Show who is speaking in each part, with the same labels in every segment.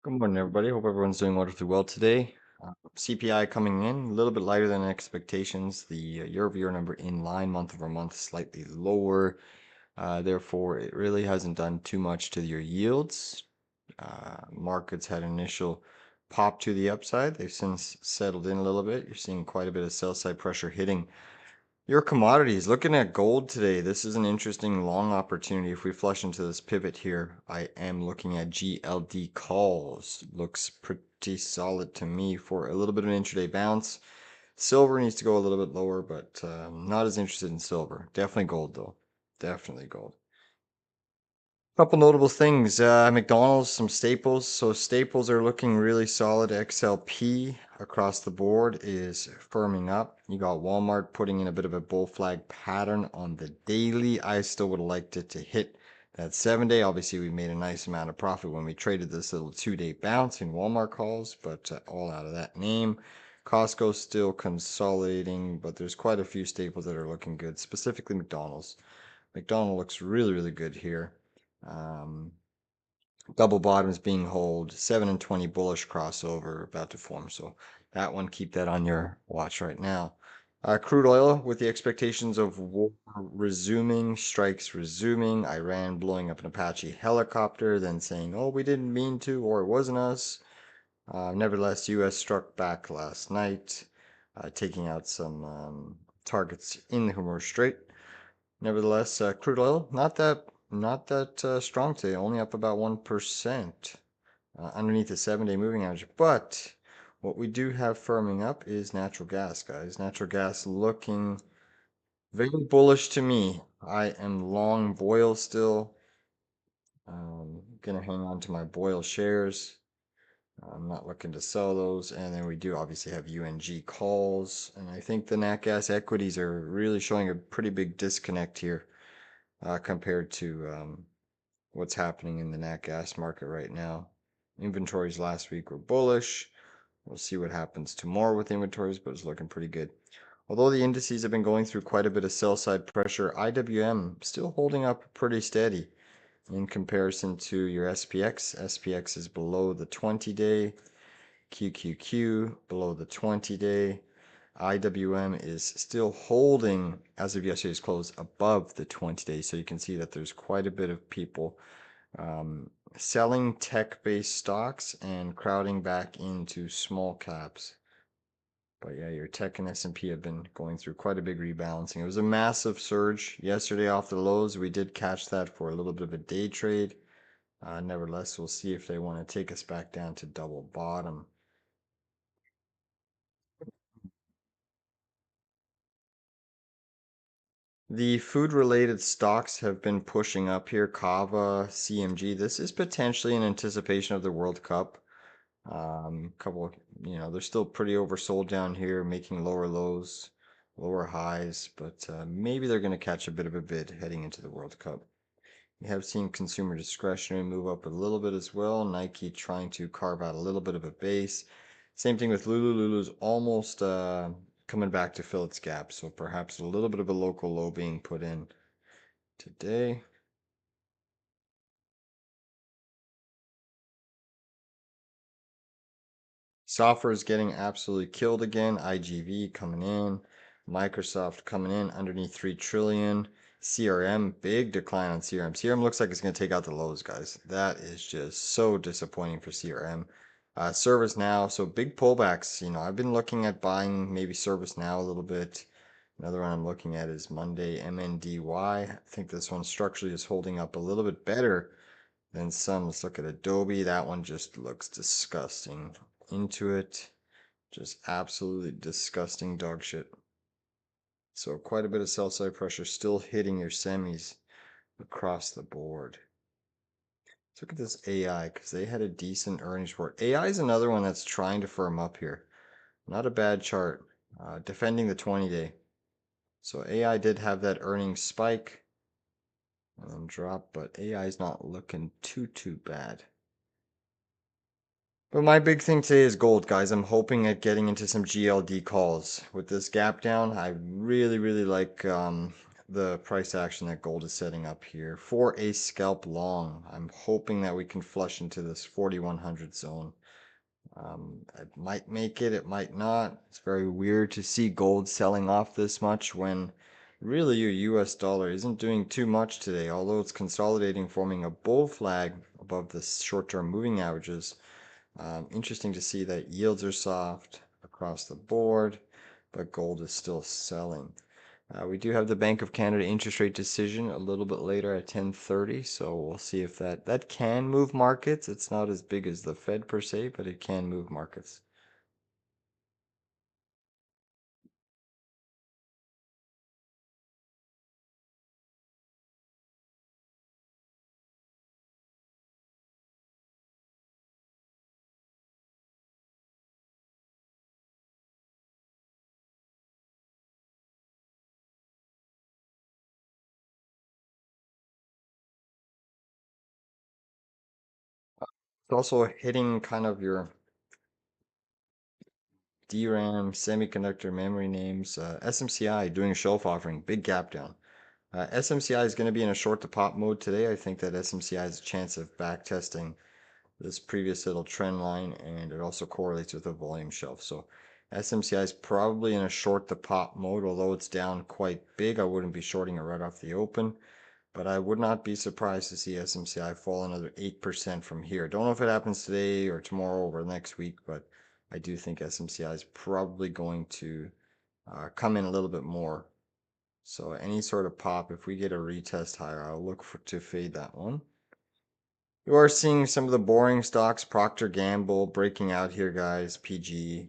Speaker 1: Good morning, everybody. Hope everyone's doing wonderfully well today. CPI coming in a little bit lighter than expectations. The year-over-year number in line, month-over-month, slightly lower. Therefore, it really hasn't done too much to your yields. Markets had an initial pop to the upside. They've since settled in a little bit. You're seeing quite a bit of sell-side pressure hitting your commodities. Looking at gold today, this is an interesting long opportunity. If we flush into this pivot here, I am looking at GLD calls. Looks pretty solid to me for a little bit of an intraday bounce. Silver needs to go a little bit lower, but not as interested in silver. Definitely gold though. Definitely gold. Couple notable things. McDonald's, some staples. So staples are looking really solid. XLP across the board is firming up. You got Walmart putting in a bit of a bull flag pattern on the daily. I still would have liked it to hit that 7-day. Obviously, we made a nice amount of profit when we traded this little 2-day bounce in Walmart calls, but all out of that name. Costco's still consolidating, but there's quite a few staples that are looking good, specifically McDonald's. McDonald's looks really, really good here. Um, Double bottoms being hold, 7 and 20 bullish crossover about to form. So that one, keep that on your watch right now. Crude oil with the expectations of war resuming, strikes resuming, Iran blowing up an Apache helicopter, then saying, oh, we didn't mean to, or it wasn't us. Nevertheless, U.S. struck back last night, taking out some targets in the Hormuz Strait. Nevertheless, crude oil not that strong today, only up about 1% underneath the 7-day moving average. But what we do have firming up is natural gas, guys. Natural gas looking very bullish to me. I am long Boyle still. Gonna hang on to my Boyle shares. I'm not looking to sell those. And then we do obviously have UNG calls. And I think the nat gas equities are really showing a pretty big disconnect here compared to what's happening in the nat gas market right now. Inventories last week were bullish. We'll see what happens tomorrow with inventories, but it's looking pretty good. Although the indices have been going through quite a bit of sell side pressure, IWM still holding up pretty steady in comparison to your SPX. SPX is below the 20-day. QQQ below the 20-day. IWM is still holding, as of yesterday's close, above the 20-day. So you can see that there's quite a bit of people selling tech-based stocks and crowding back into small caps. But yeah, your tech and S&P have been going through quite a big rebalancing. It was a massive surge yesterday off the lows. We did catch that for a little bit of a day trade. Nevertheless, we'll see if they want to take us back down to double bottom. The food-related stocks have been pushing up here. Kava, CMG. This is potentially in anticipation of the World Cup. Couple, they're still pretty oversold down here, making lower lows, lower highs, but maybe they're going to catch a bit of a bid heading into the World Cup. We have seen consumer discretionary move up a little bit as well. Nike trying to carve out a little bit of a base. Same thing with Lulu. Lulu's almost coming back to fill its gap, so perhaps a little bit of a local low being put in today. Software is getting absolutely killed again. IGV coming in. Microsoft coming in underneath 3 trillion. CRM, big decline on CRM. CRM looks like it's going to take out the lows, guys. That is just so disappointing for CRM. ServiceNow, so big pullbacks. I've been looking at buying maybe ServiceNow a little bit. Another one I'm looking at is Monday, MNDY. I think this one structurally is holding up a little bit better than some. Let's look at Adobe. That one just looks disgusting. Into it. Just absolutely disgusting dog shit. So quite a bit of sell side pressure still hitting your semis across the board. Let's look at this AI because they had a decent earnings report. AI is another one that's trying to firm up here. Not a bad chart. Defending the 20-day. So AI did have that earnings spike and then drop, but AI is not looking too bad. But my big thing today is gold, guys. I'm hoping at getting into some GLD calls. With this gap down, I really like the price action that gold is setting up here for a scalp long. I'm hoping that we can flush into this 4100 zone. It might make it, it might not. It's very weird to see gold selling off this much when really your US dollar isn't doing too much today, although it's consolidating, forming a bull flag above the short-term moving averages. Interesting to see that yields are soft across the board, but gold is still selling. We do have the Bank of Canada interest rate decision a little bit later at 10:30, so we'll see if that can move markets. It's not as big as the Fed per se, but it can move markets. It's also hitting kind of your DRAM, semiconductor memory names. SMCI doing a shelf offering, big gap down. SMCI is going to be in a short to pop mode today. I think that SMCI has a chance of back testing this previous little trend line, and it also correlates with a volume shelf. So SMCI is probably in a short to pop mode, although it's down quite big. I wouldn't be shorting it right off the open, but I would not be surprised to see SMCI fall another 8% from here. Don't know if it happens today or tomorrow or next week, but I do think SMCI is probably going to come in a little bit more. So any sort of pop, if we get a retest higher, I'll look to fade that one. You are seeing some of the boring stocks, Procter Gamble breaking out here, guys. PG,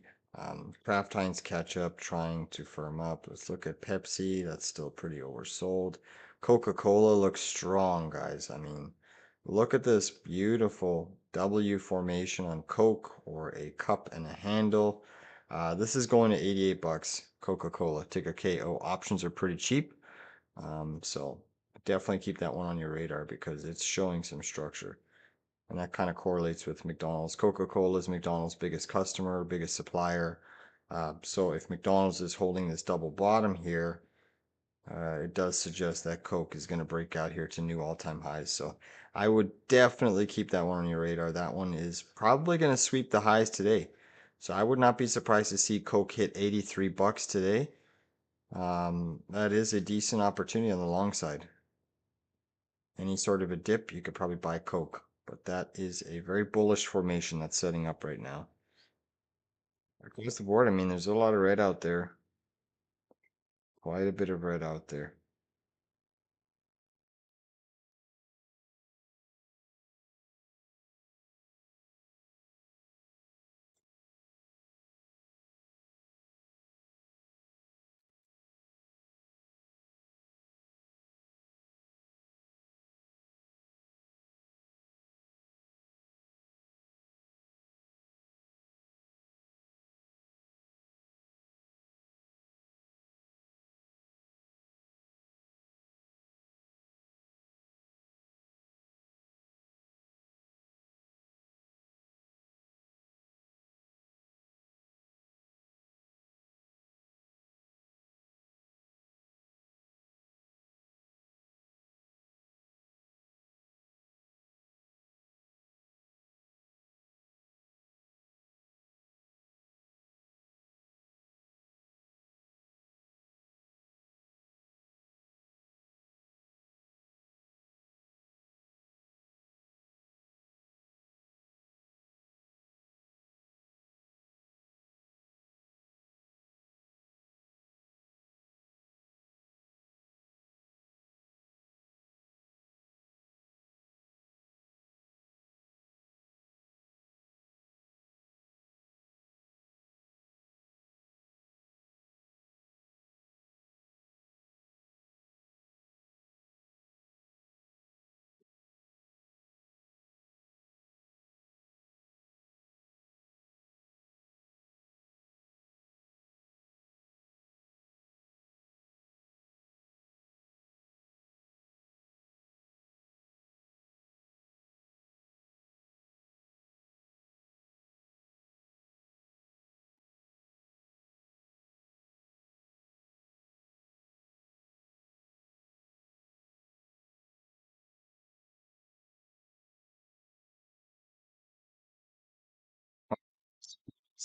Speaker 1: Kraft Heinz ketchup trying to firm up. Let's look at Pepsi. That's still pretty oversold. Coca-Cola looks strong, guys. I mean, look at this beautiful W formation on Coke, or a cup and a handle. This is going to 88 bucks. Coca-Cola, ticker KO. Options are pretty cheap. So definitely keep that one on your radar because it's showing some structure. And that kind of correlates with McDonald's. Coca-Cola is McDonald's biggest customer, biggest supplier. So if McDonald's is holding this double bottom here, it does suggest that Coke is going to break out here to new all-time highs. So I would definitely keep that one on your radar. That one is probably going to sweep the highs today. So I would not be surprised to see Coke hit 83 bucks today. That is a decent opportunity on the long side. Any sort of a dip, you could probably buy Coke. But that is a very bullish formation that's setting up right now. Across the board, I mean, there's a lot of red out there. Quite a bit of red out there.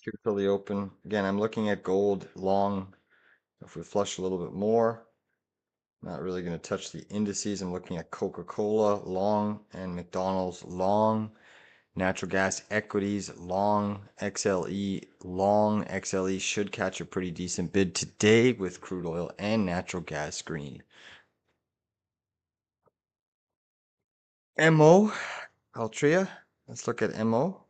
Speaker 1: Here till the open. Again, I'm looking at gold long. If we flush a little bit more, not really going to touch the indices. I'm looking at Coca-Cola long and McDonald's long. Natural gas equities long. XLE long. XLE should catch a pretty decent bid today with crude oil and natural gas green. MO, Altria. Let's look at MO.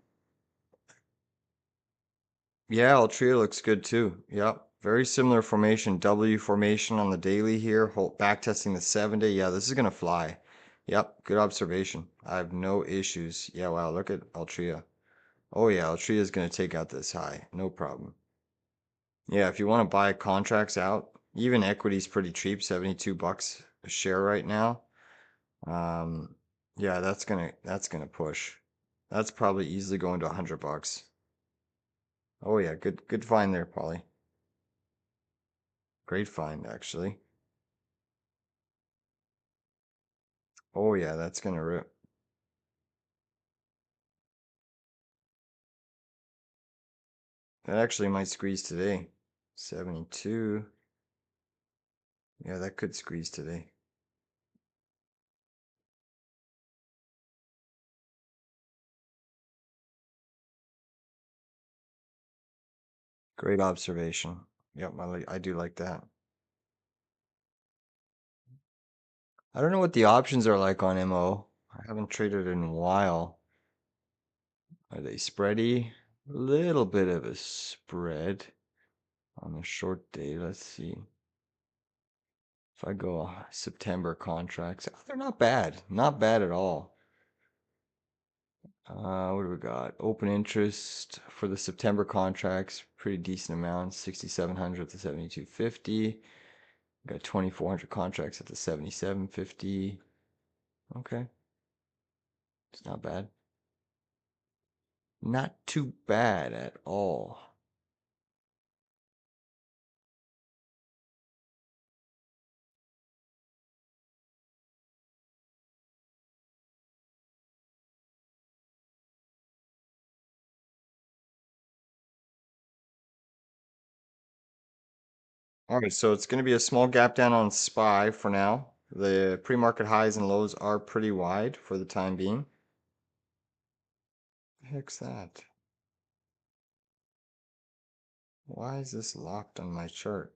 Speaker 1: Yeah, Altria looks good too. Yep. Very similar formation, W formation on the daily here. Hold, back testing the 7-day. Yeah, this is gonna fly. Yep, good observation. I have no issues. Yeah, wow, look at Altria. Oh yeah, Altria is gonna take out this high. No problem. Yeah, if you want to buy contracts out, even equity's pretty cheap, 72 bucks a share right now. Um, yeah, that's gonna push. That's probably easily going to 100 bucks. Oh yeah, good find there, Polly. Great find, actually. Oh yeah, that's gonna rip. That actually might squeeze today. 72. Yeah, that could squeeze today. Great observation. Yep, I do like that. I don't know what the options are like on MO. I haven't traded in a while. Are they spready? A little bit of a spread on the short day. Let's see. If I go September contracts, they're not bad. Not bad at all. What do we got? Open interest for the September contracts, pretty decent amount, 6,700 to 7,250. Got 2,400 contracts at the 7,750. Okay, it's not bad. Not too bad at all. All right, so it's going to be a small gap down on SPY for now. The pre-market highs and lows are pretty wide for the time being. The heck's that? Why is this locked on my chart?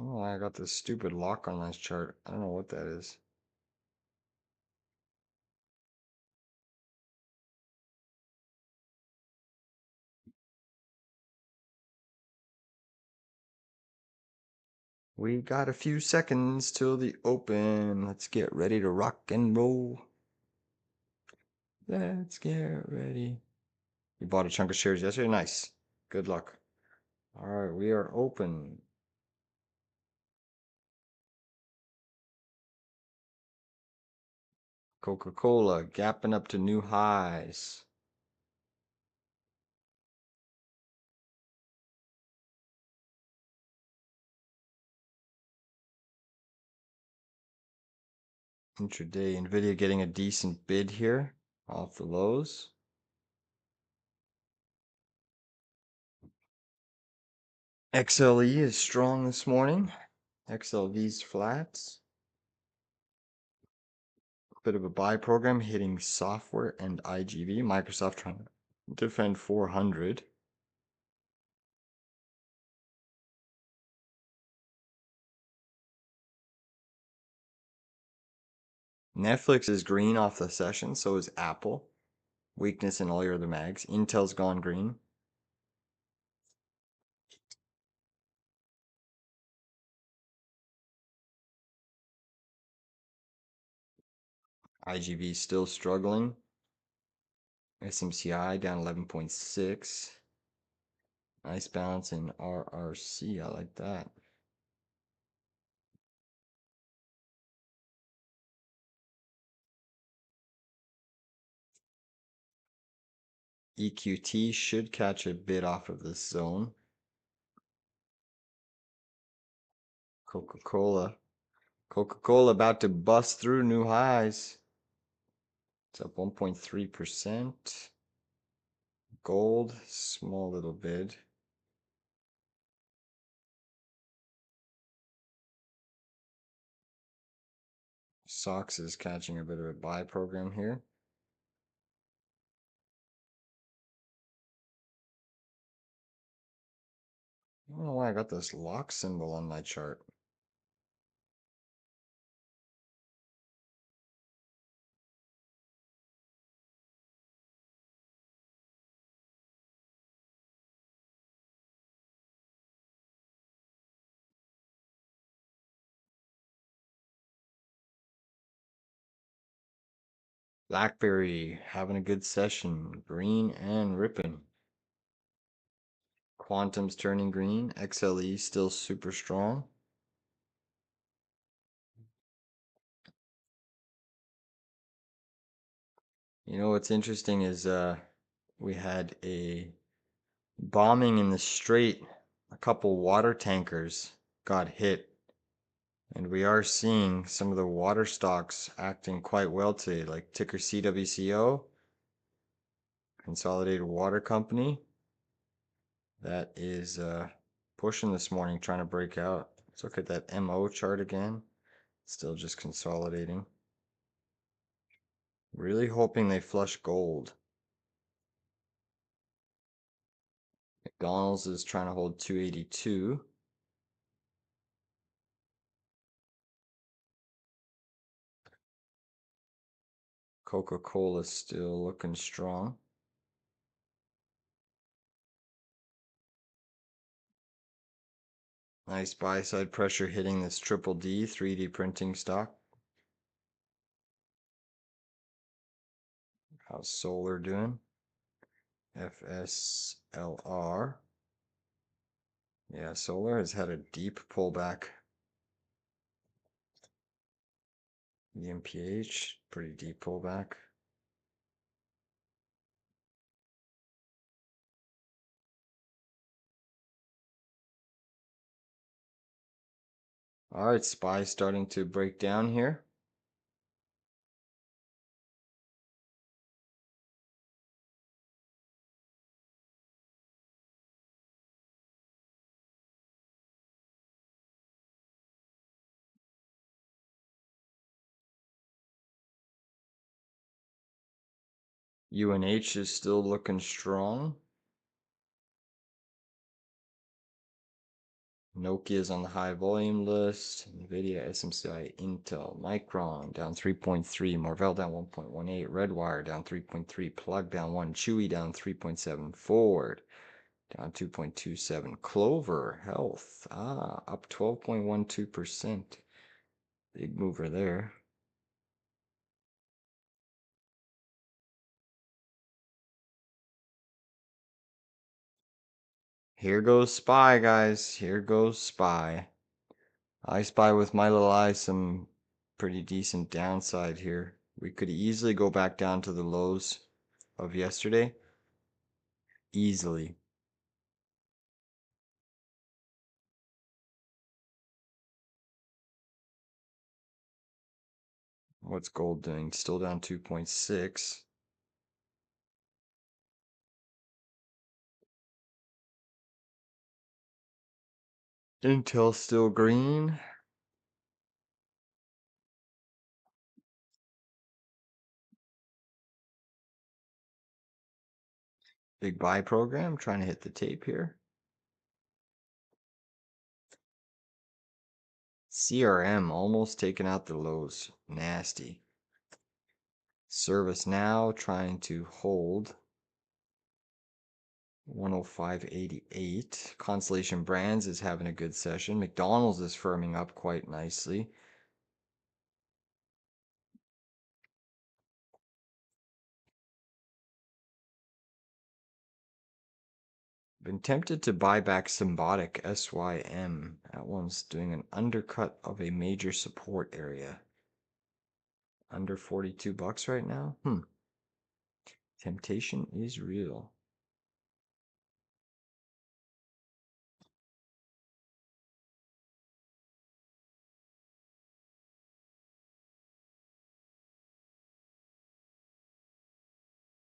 Speaker 1: Oh, I got this stupid lock on my chart. I don't know what that is. We got a few seconds till the open. Let's get ready to rock and roll. Let's get ready. You bought a chunk of shares yesterday? Nice. Good luck. All right, we are open. Coca-Cola gapping up to new highs. Intraday, Nvidia getting a decent bid here off the lows. XLE is strong this morning. XLV's flats. Bit of a buy program hitting software and IGV. Microsoft trying to defend 400. Netflix is green off the session, so is Apple. Weakness in all your other mags. Intel's gone green. IGV still struggling. SMCI down 11.6. Nice balance in RRC. I like that. EQT should catch a bid off of this zone. Coca-Cola. Coca-Cola about to bust through new highs. It's up 1.3%. Gold, small little bid. SOXX is catching a bit of a buy program here. I don't know why I got this lock symbol on my chart. BlackBerry having a good session. Green and ripping. Quantum's turning green. XLE still super strong. You know what's interesting is we had a bombing in the Strait. A couple water tankers got hit. And we are seeing some of the water stocks acting quite well today, like ticker CWCO, Consolidated Water Company. That is pushing this morning, trying to break out. Let's look at that MO chart again. Still just consolidating. Really hoping they flush gold. McDonald's is trying to hold 282. Coca-Cola still looking strong. Nice buy side pressure hitting this triple D 3D printing stock. How's solar doing? FSLR. Yeah, solar has had a deep pullback. EMPH, pretty deep pullback. All right, SPY starting to break down here. UNH is still looking strong. Nokia is on the high volume list. NVIDIA, SMCI, Intel, Micron down 3.3. Marvell down 1.18. Redwire down 3.3. Plug down 1. Chewy down 3.7. Ford down 2.27. Clover Health up 12.12%. Big mover there. Here goes SPY, guys. Here goes SPY. I spy with my little eye some pretty decent downside here. We could easily go back down to the lows of yesterday. Easily. What's gold doing? Still down 2.6. Intel still green. Big buy program trying to hit the tape here. CRM almost taking out the lows. Nasty. ServiceNow trying to hold 105.88. Constellation Brands is having a good session. McDonald's is firming up quite nicely. Been tempted to buy back Symbotic SYM. That one's doing an undercut of a major support area. Under 42 bucks right now? Temptation is real.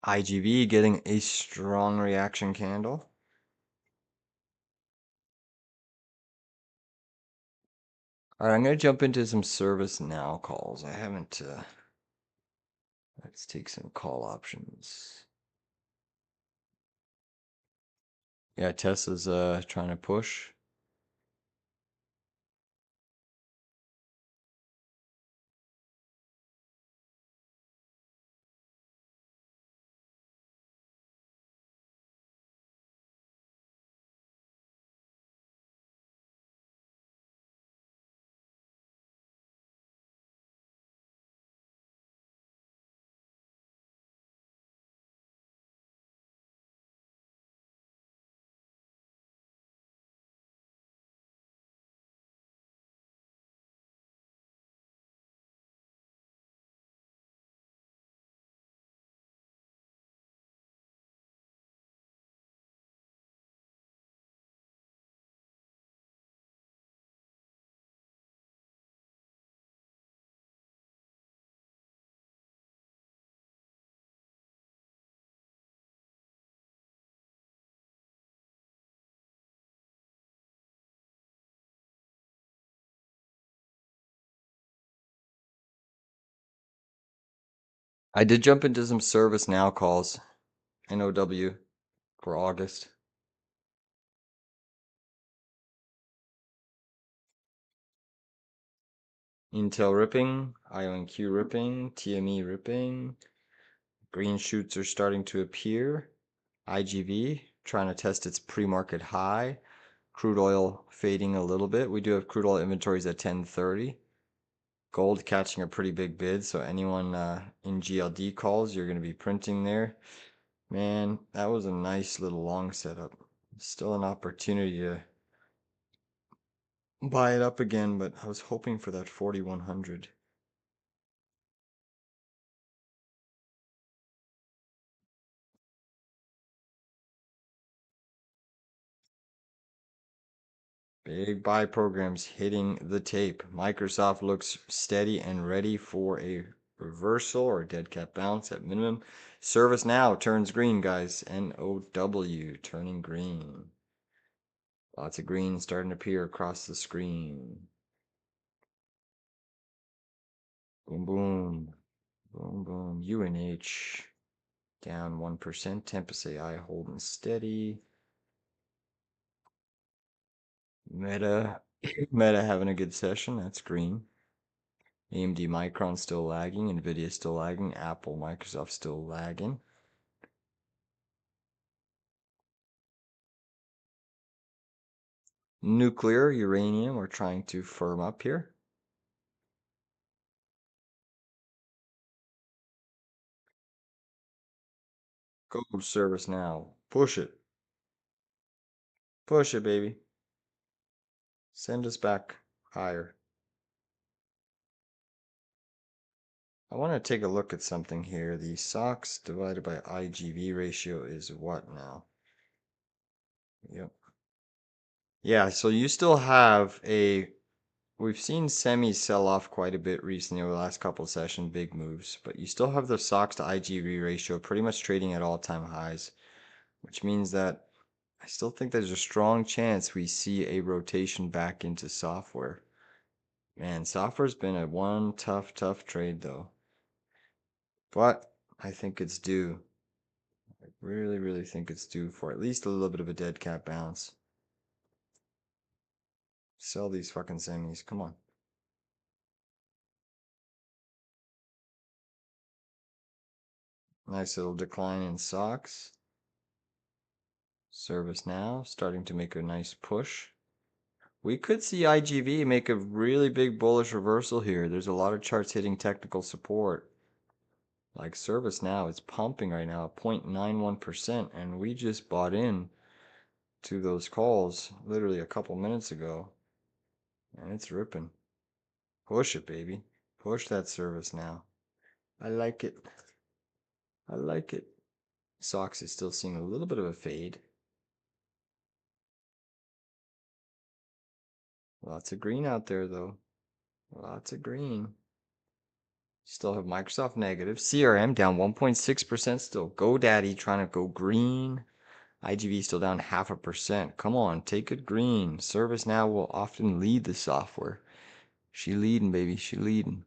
Speaker 1: IGV getting a strong reaction candle. All right, I'm going to jump into some service now calls. I haven't, let's take some call options. Yeah, Tesla's trying to push. I did jump into some service now calls. NOW for August. Intel ripping, IONQ ripping, TME ripping. Green shoots are starting to appear. IGV trying to test its pre-market high. Crude oil fading a little bit. We do have crude oil inventories at 1030. Gold catching a pretty big bid, so anyone in GLD calls, you're going to be printing there. Man, that was a nice little long setup. Still an opportunity to buy it up again, but I was hoping for that 4100. Big buy programs hitting the tape. Microsoft looks steady and ready for a reversal or a dead cat bounce at minimum. ServiceNow turns green, guys. NOW turning green. Lots of green starting to appear across the screen. Boom, boom. Boom, boom. UNH down 1%. Tempest AI holding steady. Meta. Meta having a good session. That's green. AMD Micron still lagging. Nvidia still lagging. Apple, Microsoft still lagging. Nuclear, uranium, we're trying to firm up here. Go service now. Push it. Push it, baby. Send us back higher. I want to take a look at something here. The SOXX divided by IGV ratio is what now? Yep. Yeah, so you still have a... We've seen semis sell off quite a bit recently over the last couple of sessions, big moves, but you still have the SOXX to IGV ratio pretty much trading at all-time highs, which means that I still think there's a strong chance we see a rotation back into software. Man, software's been a one tough trade though. But I think it's due. I really think it's due for at least a little bit of a dead cat bounce. Sell these fucking semis, come on. Nice little decline in SOXX. ServiceNow starting to make a nice push. We could see IGV make a really big bullish reversal here. There's a lot of charts hitting technical support. Like ServiceNow is pumping right now, 0.91%, and we just bought in to those calls literally a couple minutes ago. And it's ripping. Push it, baby. Push that ServiceNow. I like it. I like it. SOXX is still seeing a little bit of a fade. Lots of green out there, though. Lots of green. Still have Microsoft negative. CRM down 1.6%. Still GoDaddy trying to go green. IGV still down 0.5%. Come on, take it green. ServiceNow will often lead the software. She leading, baby. She leading.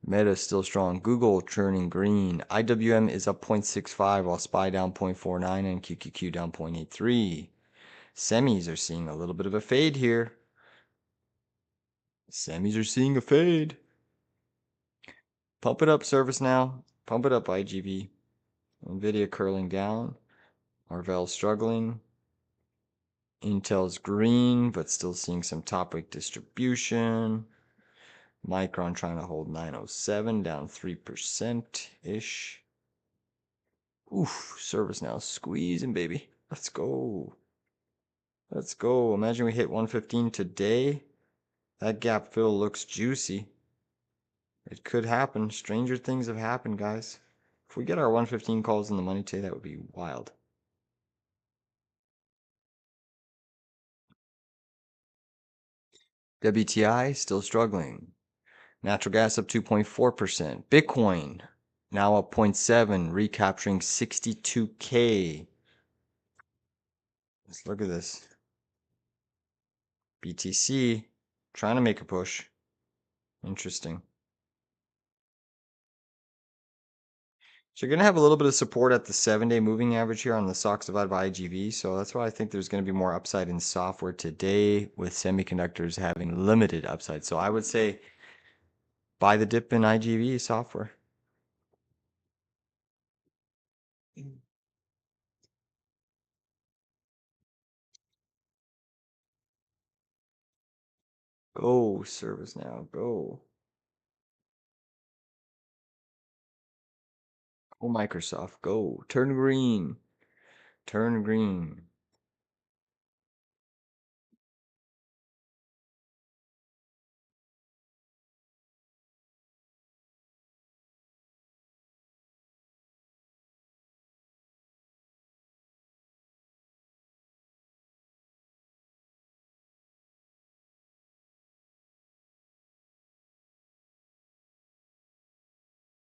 Speaker 1: Meta still strong. Google turning green. IWM is up 0.65 while SPY down 0.49 and QQQ down 0.83. Semis are seeing a little bit of a fade here. Semis are seeing a fade. Pump it up, ServiceNow. Pump it up, IGV. Nvidia curling down. Marvell struggling. Intel's green, but still seeing some top week distribution. Micron trying to hold 907, down 3%-ish. Oof, ServiceNow squeezing, baby. Let's go. Let's go. Imagine we hit 115 today. That gap fill looks juicy. It could happen. Stranger things have happened, guys. If we get our 115 calls in the money today, that would be wild. WTI still struggling. Natural gas up 2.4%. Bitcoin now up 0.7, recapturing 62K. Let's look at this. BTC trying to make a push. Interesting. So you're going to have a little bit of support at the 7-day moving average here on the SOXX divided by IGV. So that's why I think there's going to be more upside in software today with semiconductors having limited upside. So I would say buy the dip in IGV software. Go, ServiceNow, go. Go, Microsoft, go. Turn green. Turn green.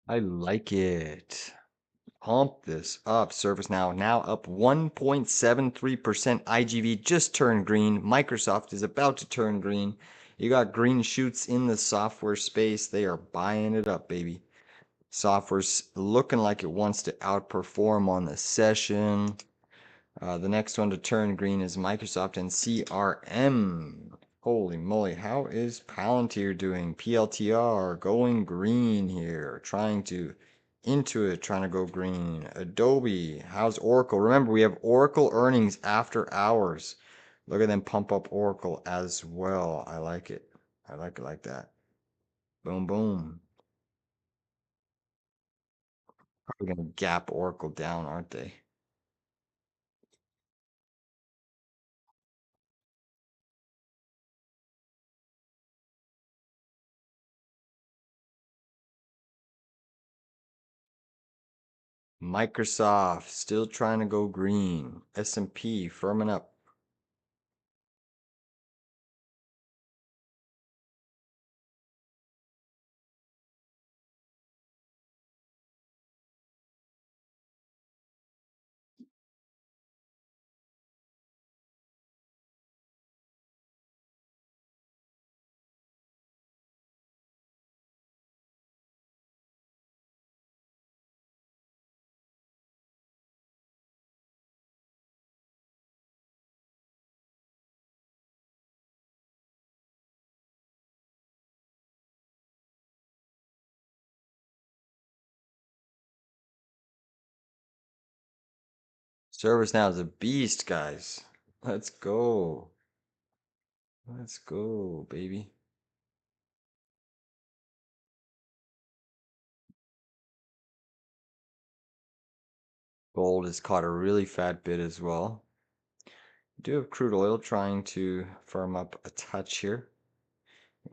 Speaker 1: I like it. Pump this up. ServiceNow now up 1.73%. IGV just turned green. Microsoft is about to turn green. You got green shoots in the software space. They are buying it up, baby. Software's looking like it wants to outperform on the session. The next one to turn green is Microsoft and CRM. Holy moly, how is Palantir doing? PLTR going green here, trying to Intuit trying to go green. Adobe, how's Oracle? Remember, we have Oracle earnings after hours. Look at them pump up Oracle as well. I like it. I like it like that. Boom, boom. Probably gonna gap Oracle down, aren't they? Microsoft still trying to go green. S&P firming up. ServiceNow is a beast, guys. Let's go. Let's go, baby. Gold has caught a really fat bid as well. We do have crude oil trying to firm up a touch here.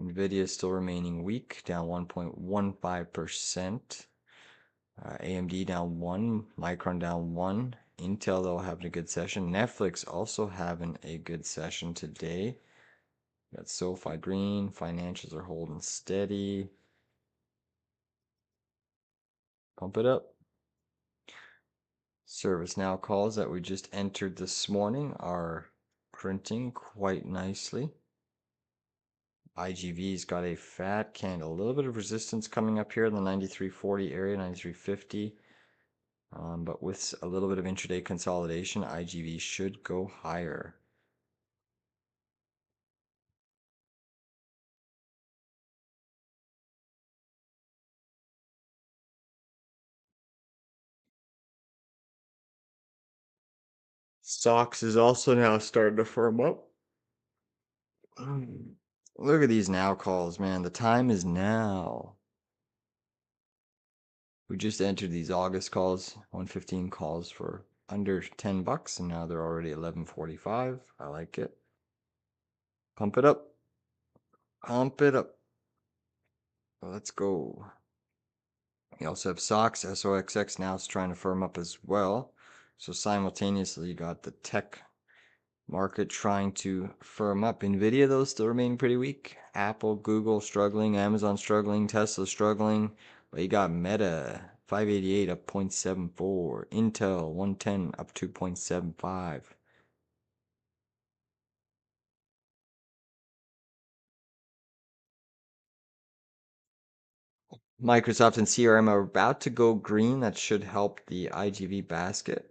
Speaker 1: Nvidia is still remaining weak, down 1.15%. AMD down 1, Micron down 1. Intel, though, having a good session. Netflix also having a good session today. Got SoFi green. Financials are holding steady. Pump it up. ServiceNow calls that we just entered this morning are printing quite nicely. IGV's got a fat candle, a little bit of resistance coming up here in the 93.40 area, 93.50. But with a little bit of intraday consolidation, IGV should go higher. SOXX is also now starting to firm up. Look at these now calls, man. The time is now. We just entered these August calls, 115 calls for under 10 bucks, and now they're already 11.45. I like it. Pump it up. Pump it up. Let's go. You also have SOXX, SOXX now is trying to firm up as well. So simultaneously, you got the tech market trying to firm up. Nvidia, though, still remaining pretty weak. Apple, Google struggling, Amazon struggling, Tesla struggling. But you got Meta, 588 up 0.74. Intel, 110 up 2.75. Microsoft and CRM are about to go green. That should help the IGV basket.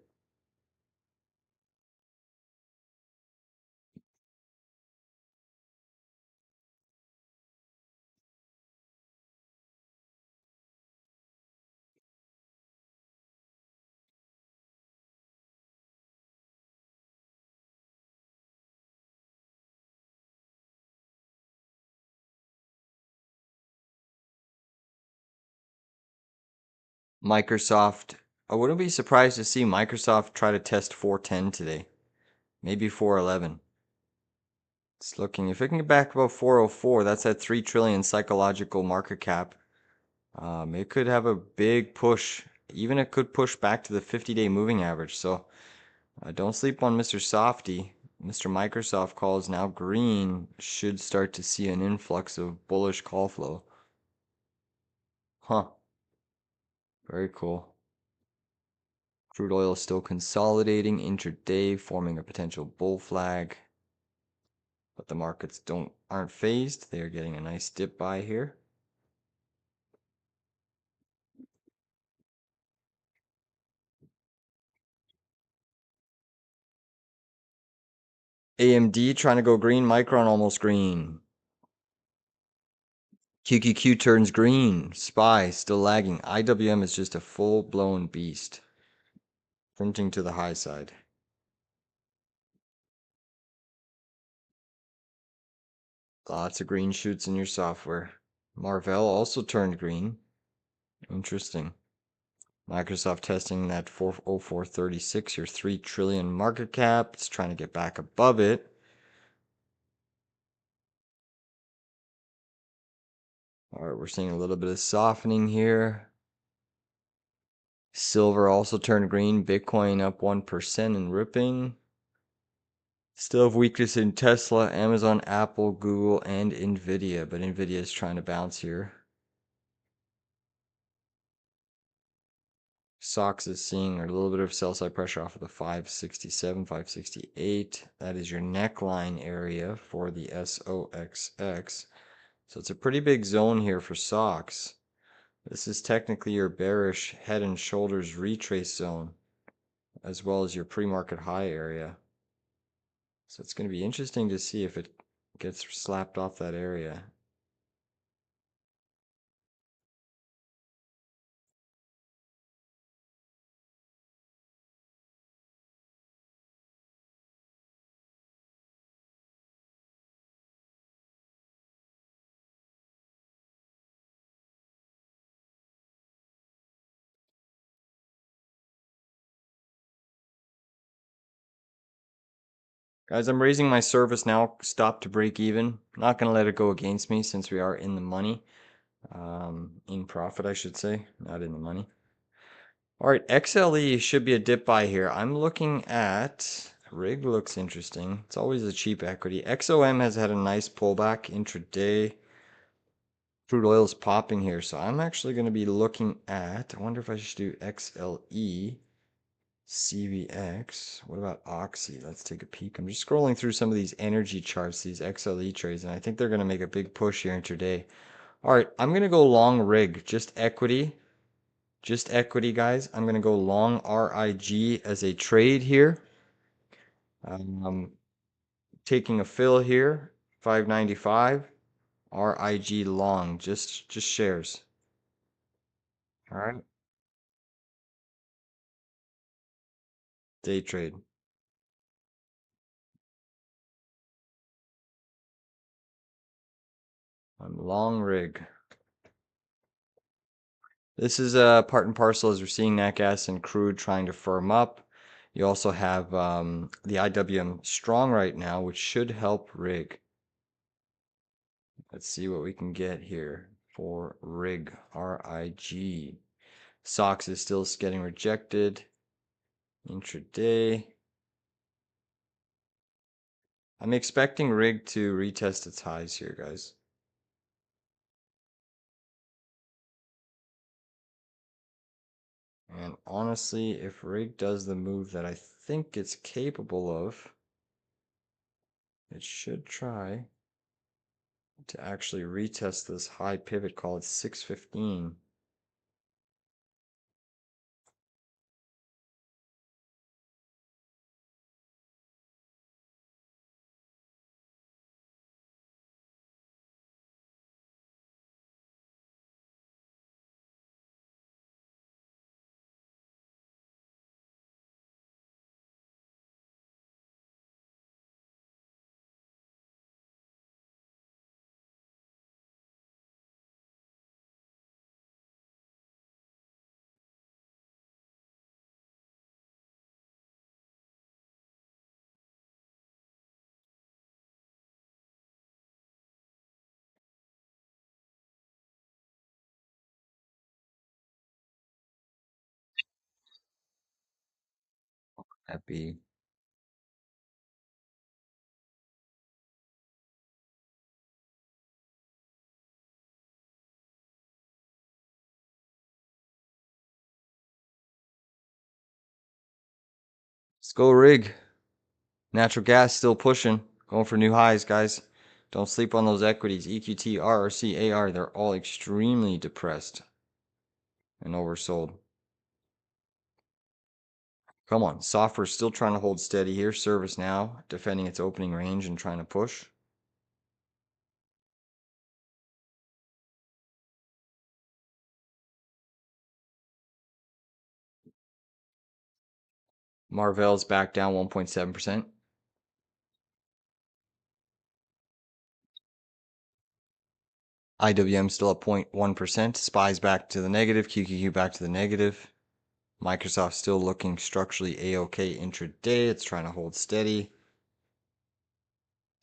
Speaker 1: Microsoft, I wouldn't be surprised to see Microsoft try to test 410 today. Maybe 411. It's looking, if it can get back above 404, that's at 3 trillion psychological market cap. It could have a big push. Even it could push back to the 50-day moving average. So don't sleep on Mr. Softy. Mr. Microsoft calls now green. Should start to see an influx of bullish call flow. Huh. Very cool. Crude oil is still consolidating intraday, forming a potential bull flag. But the markets aren't phased. They are getting a nice dip by here. AMD trying to go green. Micron almost green. QQQ turns green. SPY still lagging. IWM is just a full-blown beast. Printing to the high side. Lots of green shoots in your software. Marvell also turned green. Interesting. Microsoft testing that 40436, your 3 trillion market cap. It's trying to get back above it. All right, we're seeing a little bit of softening here. Silver also turned green. Bitcoin up 1% and ripping. Still have weakness in Tesla, Amazon, Apple, Google, and Nvidia, but Nvidia is trying to bounce here. SOXX is seeing a little bit of sell side pressure off of the 567, 568. That is your neckline area for the SOXX. So it's a pretty big zone here for SOXX. This is technically your bearish head and shoulders retrace zone, as well as your pre-market high area. So it's going to be interesting to see if it gets slapped off that area. Guys, I'm raising my service now. Stop to break even. Not going to let it go against me since we are in the money. In profit, I should say. Not in the money. All right, XLE should be a dip buy here. I'm looking at... Rig looks interesting. It's always a cheap equity. XOM has had a nice pullback intraday. Crude oil is popping here, so I'm actually going to be looking at, I wonder if I should do XLE, CVX. What about Oxy? Let's take a peek. I'm just scrolling through some of these energy charts, these XLE trades, and I think they're going to make a big push here intraday. All right, I'm going to go long rig, just equity, guys. I'm going to go long RIG as a trade here. Taking a fill here, 595. RIG long, just shares. All right, day trade. I'm long rig. This is part and parcel as we're seeing nat gas and crude trying to firm up. You also have the IWM strong right now, which should help rig. Let's see what we can get here for rig, RIG. SOXX is still getting rejected. Intraday. I'm expecting rig to retest its highs here, guys. And honestly, if rig does the move that I think it's capable of, it should try to actually retest this high pivot call at 615. Happy. Let's go rig. Natural gas still pushing. Going for new highs, guys. Don't sleep on those equities. EQT, RRC, AR, they're all extremely depressed and oversold. Come on. Software still trying to hold steady here. Service now defending its opening range and trying to push. Marvell's back down 1.7%. IWM still up 0.1%. SPY's back to the negative. QQQ back to the negative. Microsoft still looking structurally A-OK intraday. It's trying to hold steady.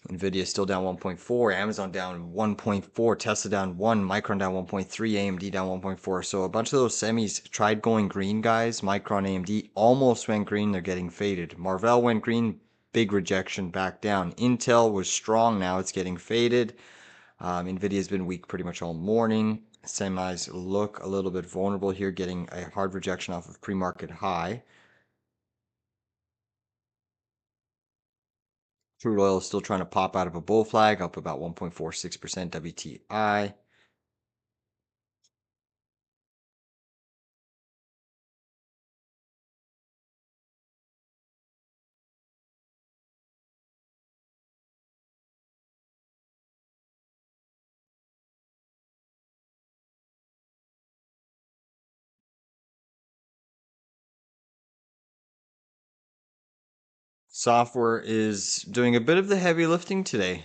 Speaker 1: Nvidia still down 1.4, Amazon down 1.4, Tesla down 1, Micron down 1.3, AMD down 1.4. So a bunch of those semis tried going green, guys. Micron, AMD almost went green. They're getting faded. Marvell went green, big rejection back down. Intel was strong. Now it's getting faded. Nvidia's been weak pretty much all morning. Semis look a little bit vulnerable here, getting a hard rejection off of pre-market high. Crude oil is still trying to pop out of a bull flag, up about 1.46% WTI. Software is doing a bit of the heavy lifting today.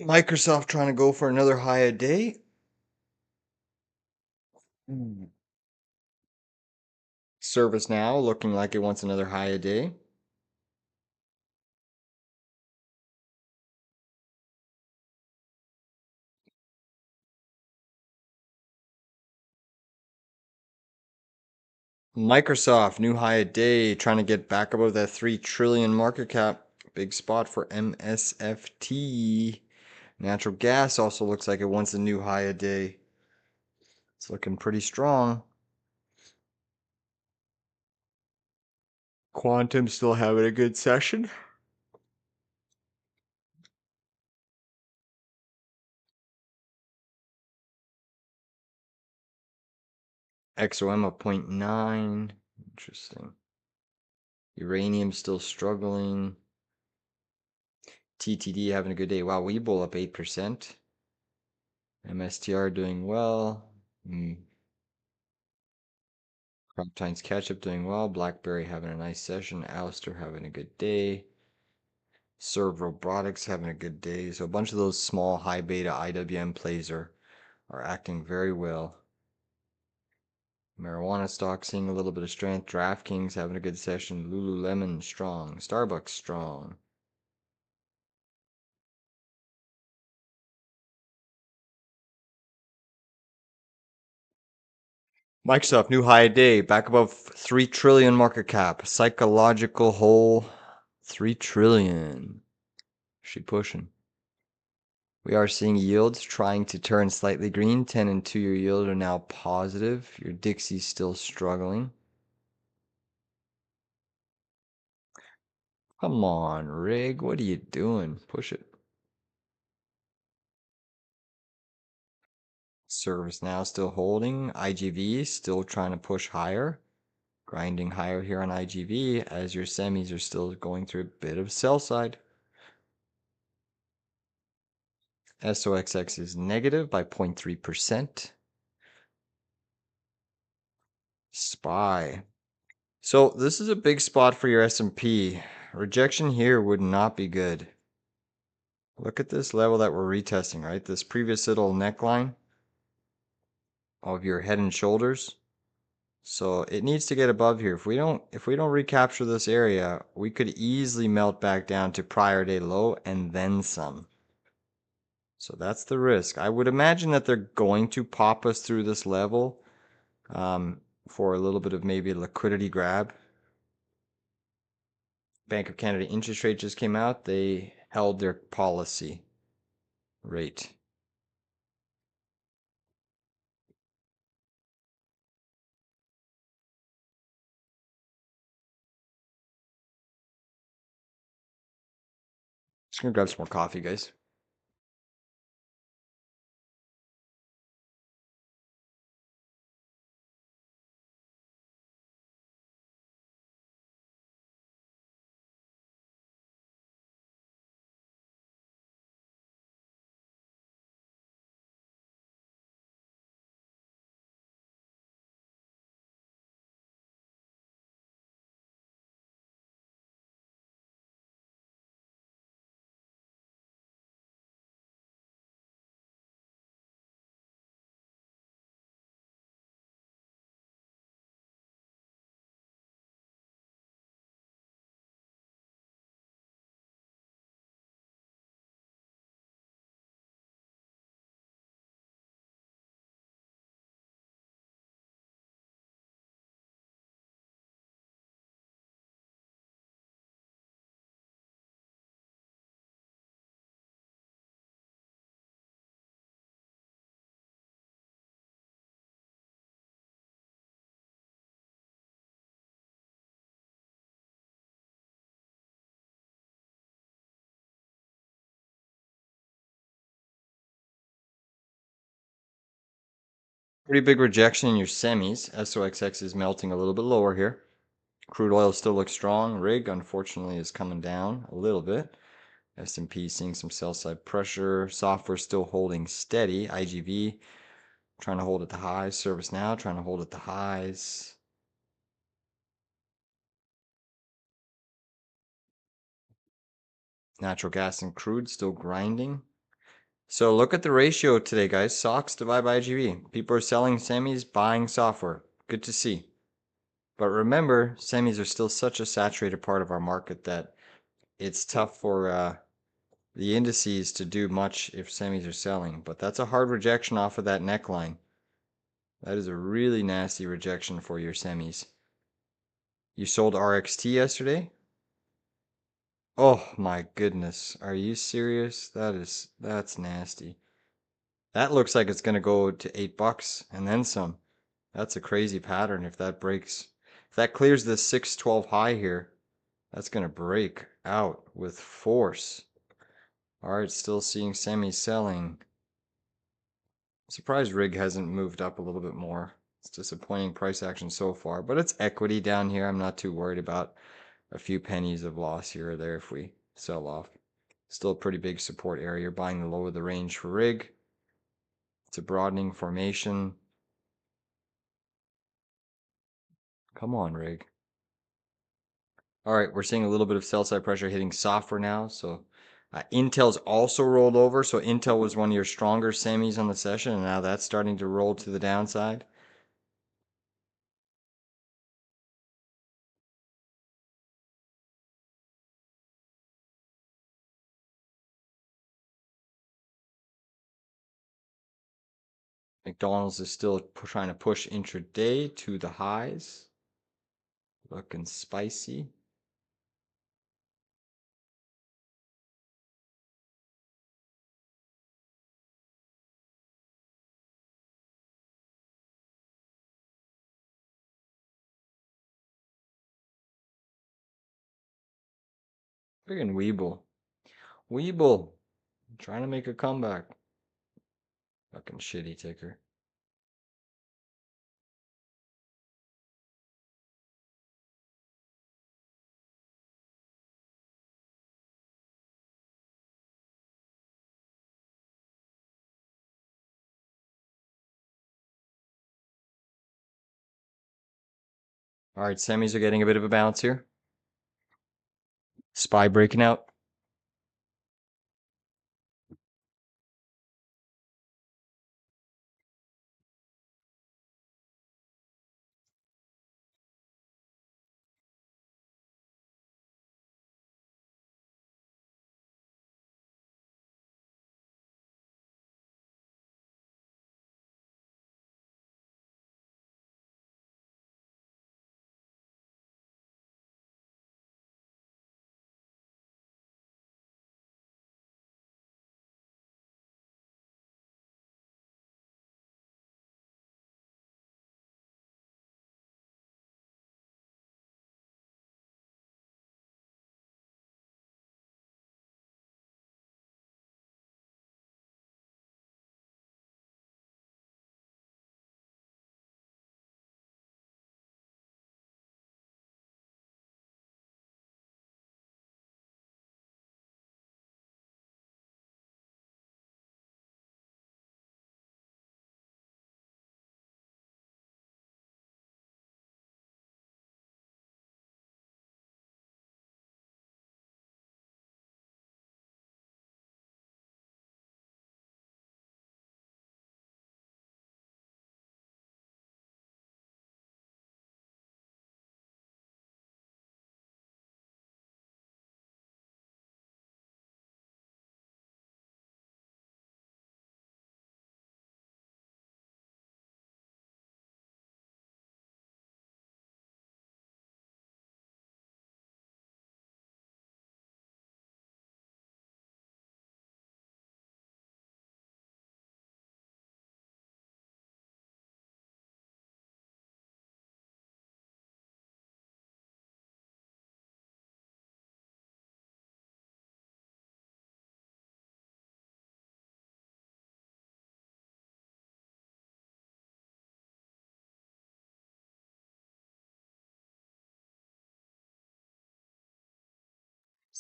Speaker 1: Microsoft trying to go for another high a day. ServiceNow looking like it wants another high a day. Microsoft, new high a day, trying to get back above that 3 trillion market cap. Big spot for MSFT. Natural gas also looks like it wants a new high a day. It's looking pretty strong. Quantum still having a good session. XOM of 0.9. Interesting. Uranium still struggling. TTD having a good day. Wow, Webull up 8%. MSTR doing well. Croptine's Ketchup doing well. Blackberry having a nice session. Alistair having a good day. Serve Robotics having a good day. So a bunch of those small high beta IWM plays are acting very well. Marijuana stock seeing a little bit of strength. DraftKings having a good session. Lululemon strong. Starbucks strong. Microsoft new high day, back above 3 trillion market cap. Psychological hole 3 trillion. She pushing. We are seeing yields trying to turn slightly green. 10 and 2-year yield are now positive. Your Dixie's still struggling. Come on, Rig. What are you doing? Push it. Service now still holding. IGV still trying to push higher. Grinding higher here on IGV as your semis are still going through a bit of sell side. SOXX is negative by 0.3%. SPY. So this is a big spot for your S&P. Rejection here would not be good. Look at this level that we're retesting, right? This previous little neckline of your head and shoulders. So it needs to get above here. If we don't recapture this area, we could easily melt back down to prior day low and then some. So that's the risk. I would imagine that they're going to pop us through this level for a little bit of maybe a liquidity grab. Bank of Canada interest rate just came out. They held their policy rate. Just gonna grab some more coffee, guys. Pretty big rejection in your semis. SOXX is melting a little bit lower here. Crude oil still looks strong. Rig, unfortunately, is coming down a little bit. S&P seeing some sell side pressure. Software still holding steady. IGV trying to hold at the highs. ServiceNow trying to hold at the highs. Natural gas and crude still grinding. So look at the ratio today, guys. SOXX divided by IGV. People are selling semis, buying software. Good to see. But remember, semis are still such a saturated part of our market that it's tough for the indices to do much if semis are selling. But that's a hard rejection off of that neckline. That is a really nasty rejection for your semis. You sold RXT yesterday? Oh my goodness. Are you serious? That's nasty. That looks like it's gonna go to $8 and then some. That's a crazy pattern if that breaks. If that clears the 612 high here, that's gonna break out with force. Alright, still seeing semi selling. Surprised rig hasn't moved up a little bit more. It's disappointing price action so far, but it's equity down here. I'm not too worried about a few pennies of loss here or there if we sell off. Still a pretty big support area. Buying the low of the range for rig. It's a broadening formation. Come on, rig. All right, we're seeing a little bit of sell side pressure hitting software now. So Intel's also rolled over. So Intel was one of your stronger semis on the session, and now that's starting to roll to the downside. McDonald's is still trying to push intraday to the highs. Looking spicy. Friggin' Weeble. Weeble. Trying to make a comeback. Fucking shitty ticker. All right, semis are getting a bit of a bounce here. SPY breaking out.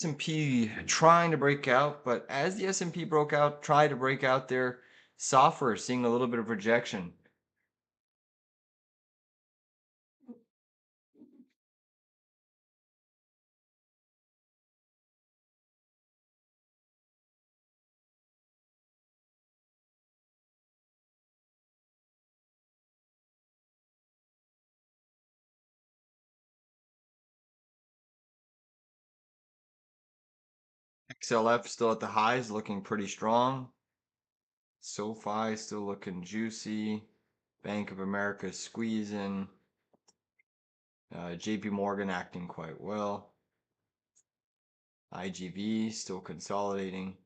Speaker 1: S&P trying to break out, but as the S&P broke out, tried to break out there, software seeing a little bit of rejection. XLF still at the highs, looking pretty strong. SoFi still looking juicy. Bank of America squeezing. JP Morgan acting quite well. IGV still consolidating.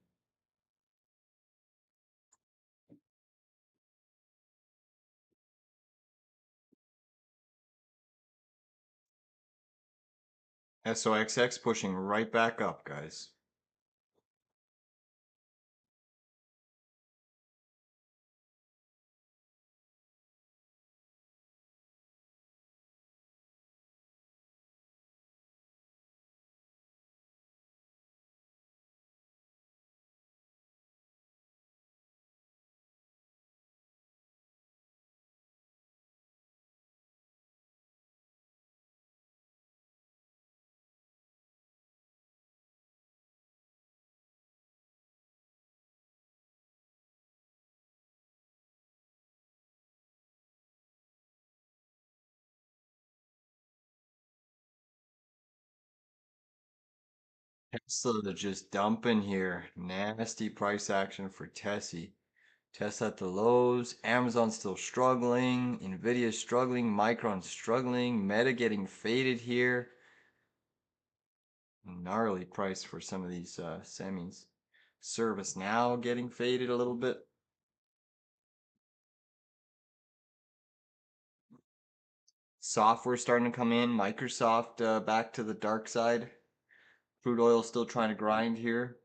Speaker 1: SOXX pushing right back up, guys. Tesla just dumping here. Nasty price action for Tessie. Tesla at the lows. Amazon still struggling. Nvidia struggling. Micron struggling. Meta getting faded here. Gnarly price for some of these semis. ServiceNow getting faded a little bit. Software starting to come in. Microsoft back to the dark side. Crude oil still trying to grind here.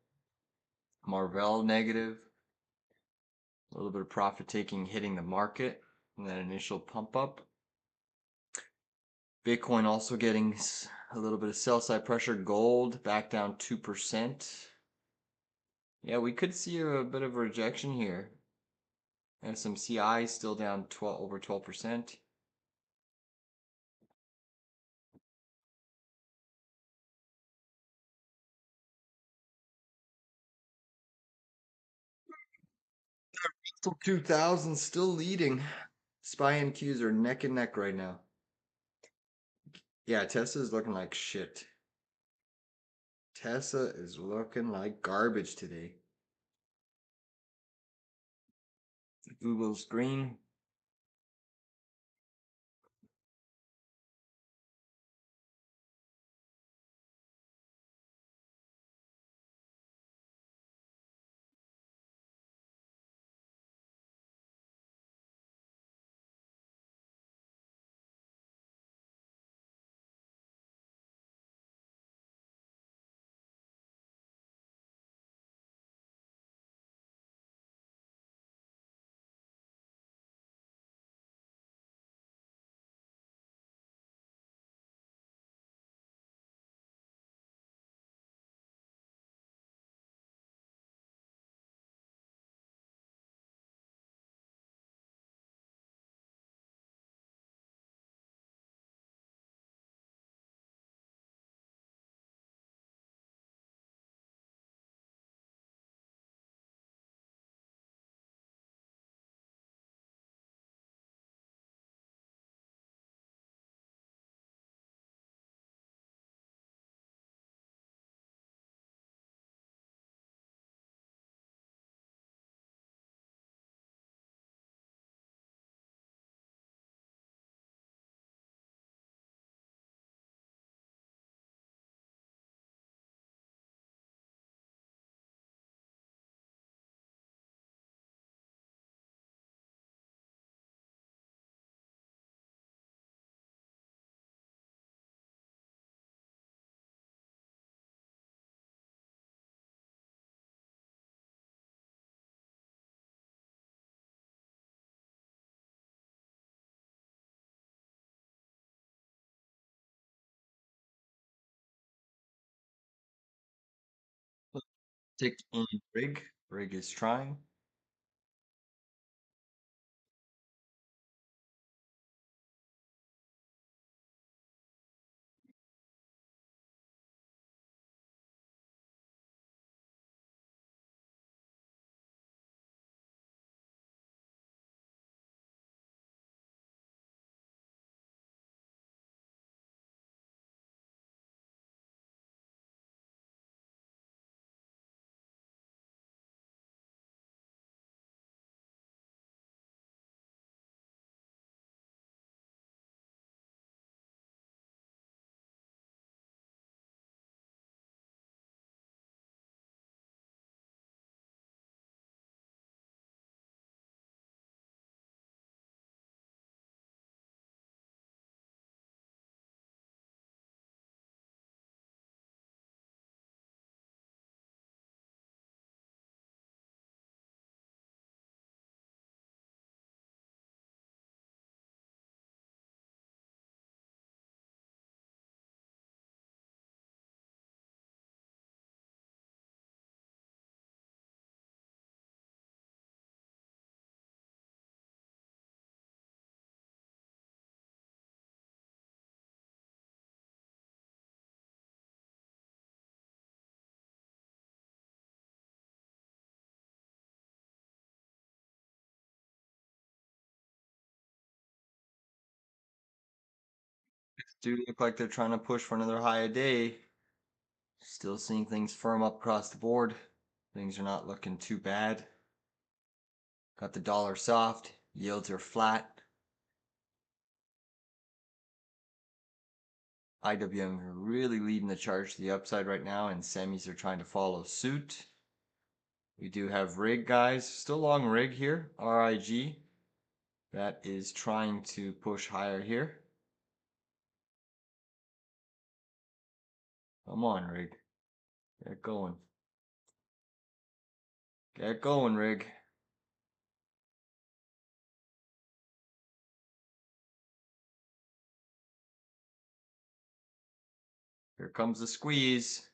Speaker 1: Marvell negative. A little bit of profit taking hitting the market in that initial pump up. Bitcoin also getting a little bit of sell side pressure. Gold back down 2%. Yeah, we could see a bit of a rejection here. SMCI still down over 12%. Still 2000 still leading. SPY and Qs are neck and neck right now. Yeah, Tesla's looking like shit. Tesla is looking like garbage today. Google's green. Tick in rig. Rig is trying. Do look like they're trying to push for another high a day. Still seeing things firm up across the board. Things are not looking too bad. Got the dollar soft. Yields are flat. IWM really leading the charge to the upside right now, and semis are trying to follow suit. We do have rig, guys. Still long rig here. RIG. That is trying to push higher here. Come on, rig. Get going. Get going, rig. Here comes the squeeze.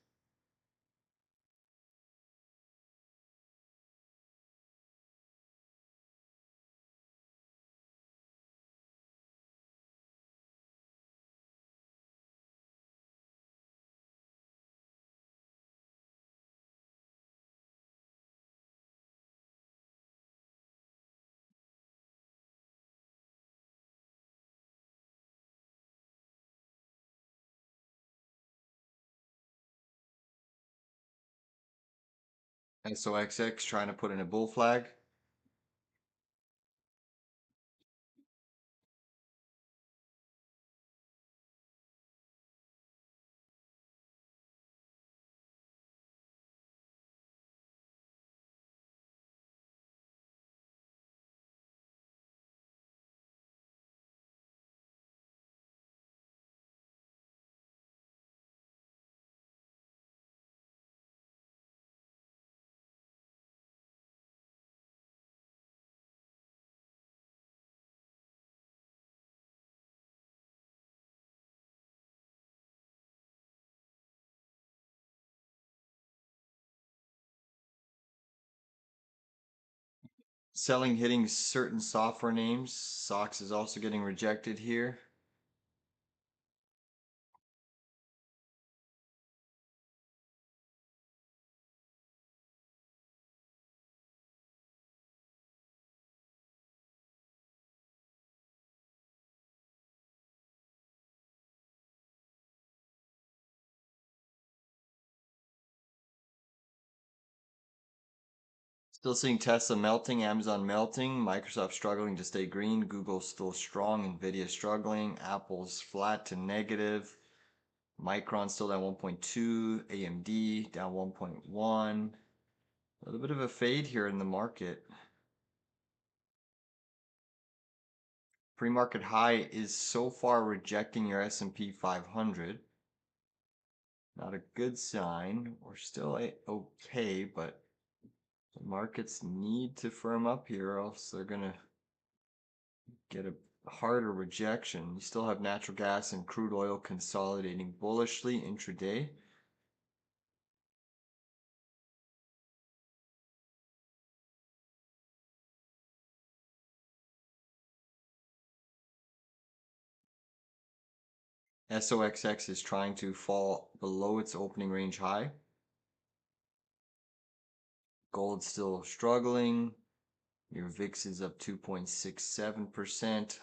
Speaker 1: SOXX trying to put in a bull flag. Selling hitting certain software names. SOXX is also getting rejected here. Still seeing Tesla melting, Amazon melting, Microsoft struggling to stay green, Google still strong, Nvidia struggling, Apple's flat to negative, Micron still down 1.2, AMD down 1.1. A little bit of a fade here in the market. Pre-market high is so far rejecting your S&P 500. Not a good sign. We're still okay, but the markets need to firm up here, or else they're gonna get a harder rejection. You still have natural gas and crude oil consolidating bullishly intraday. SOXX is trying to fall below its opening range high. Gold still struggling. Your VIX is up 2.67%.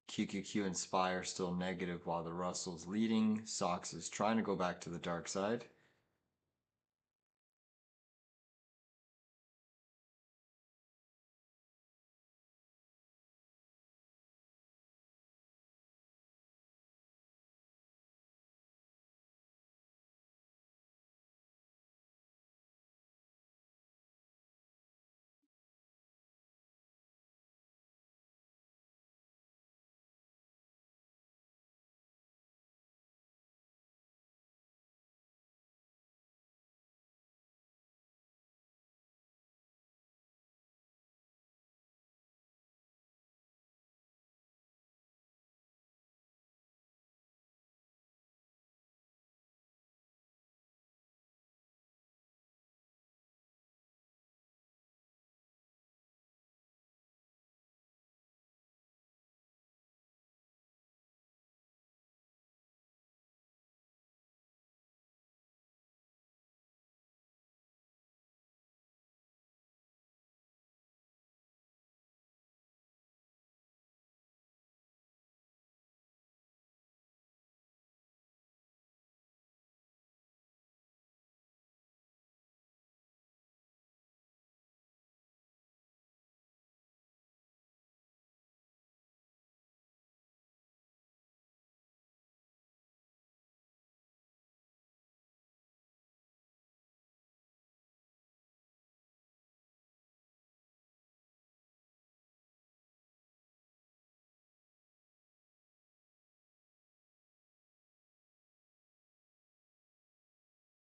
Speaker 1: QQQ and SPY are still negative while the Russell's leading. SOXX is trying to go back to the dark side.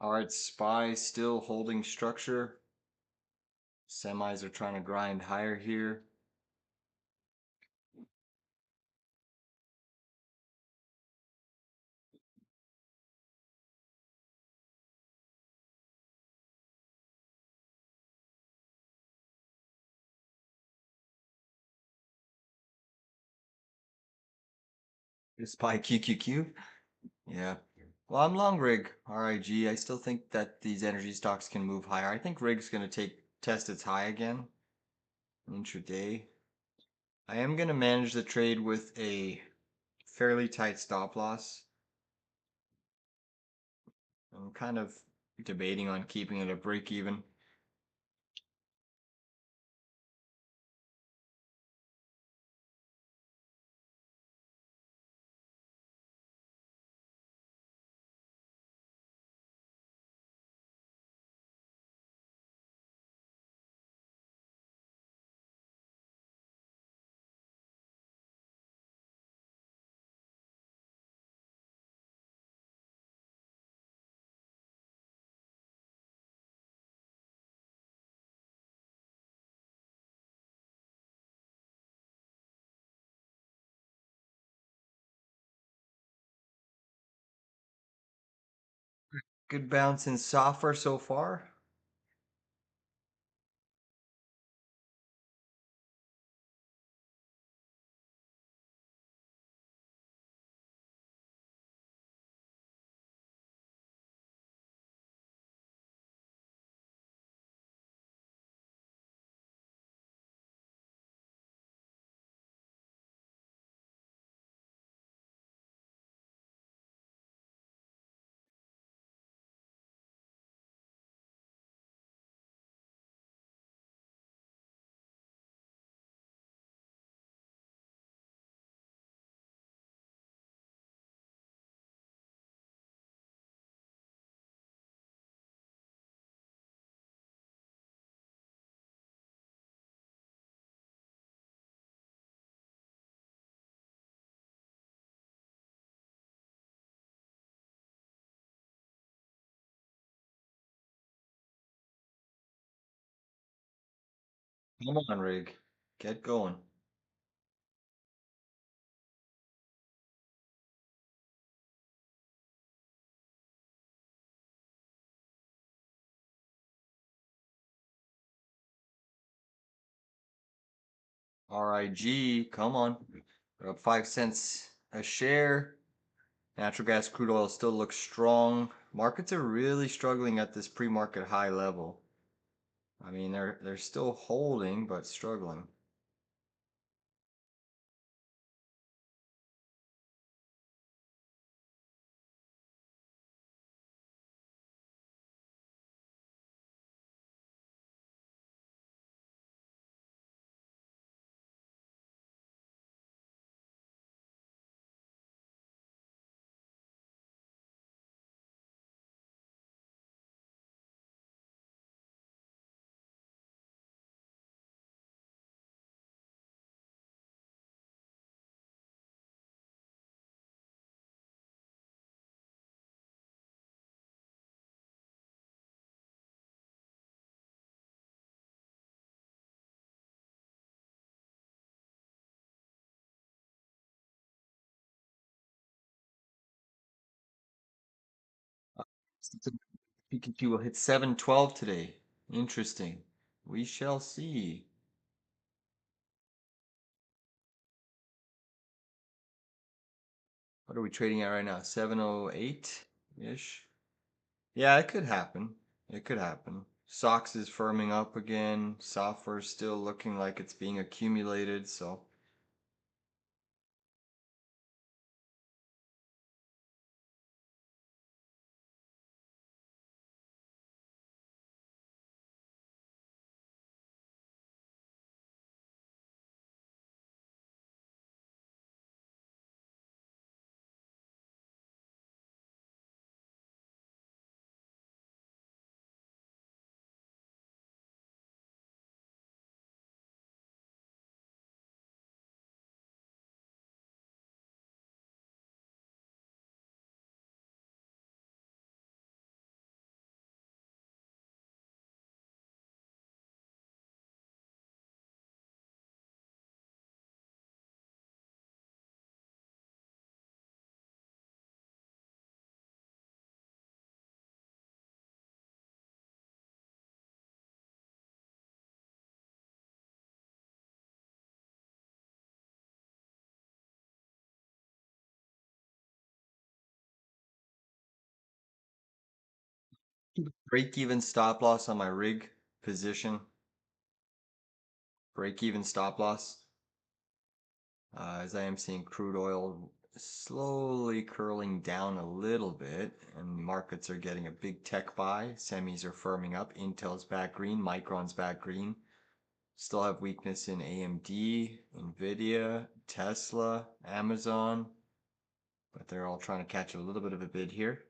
Speaker 1: All right, SPY still holding structure. Semis are trying to grind higher here. SPY QQQ. Yeah. Well, I'm long rig RIG. I still think that these energy stocks can move higher. I think rig's gonna test its high again intraday. I am gonna manage the trade with a fairly tight stop loss. I'm kind of debating on keeping it at break even. Good bounce in software so far. Come on, rig. Get going. RIG, come on. We're up 5 cents a share. Natural gas, crude oil still looks strong. Markets are really struggling at this pre-market high level. I mean, they're still holding, but struggling. PQQ will hit 712 today. Interesting. We shall see. What are we trading at right now? 708-ish? Yeah, it could happen. It could happen. SOXX is firming up again. Software is still looking like it's being accumulated, so Break even stop loss on my rig position. Break even stop loss. As I am seeing crude oil slowly curling down a little bit, and markets are getting a big tech buy. Semis are firming up. Intel's back green. Micron's back green. Still have weakness in AMD, Nvidia, Tesla, Amazon, but they're all trying to catch a little bit of a bid here.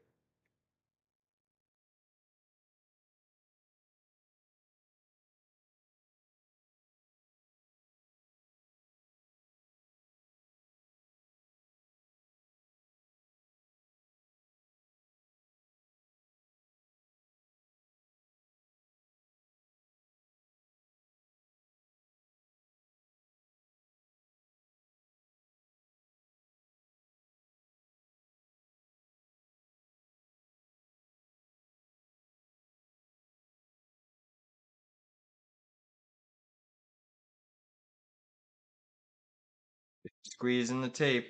Speaker 1: Squeezing the tape.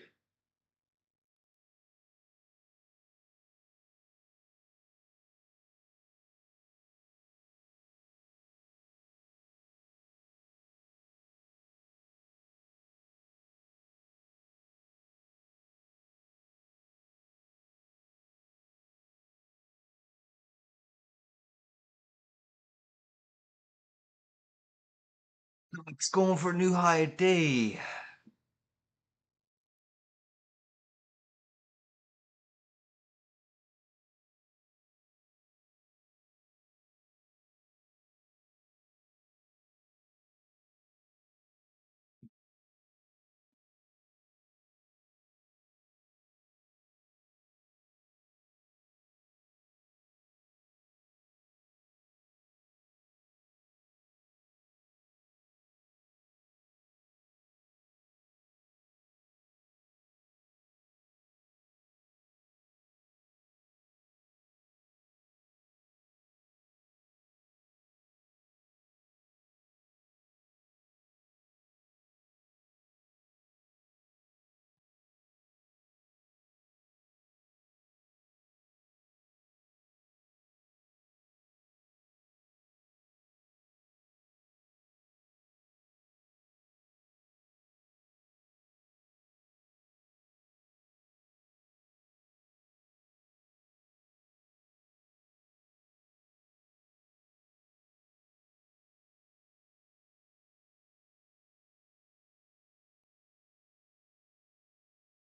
Speaker 1: It's going for a new high day.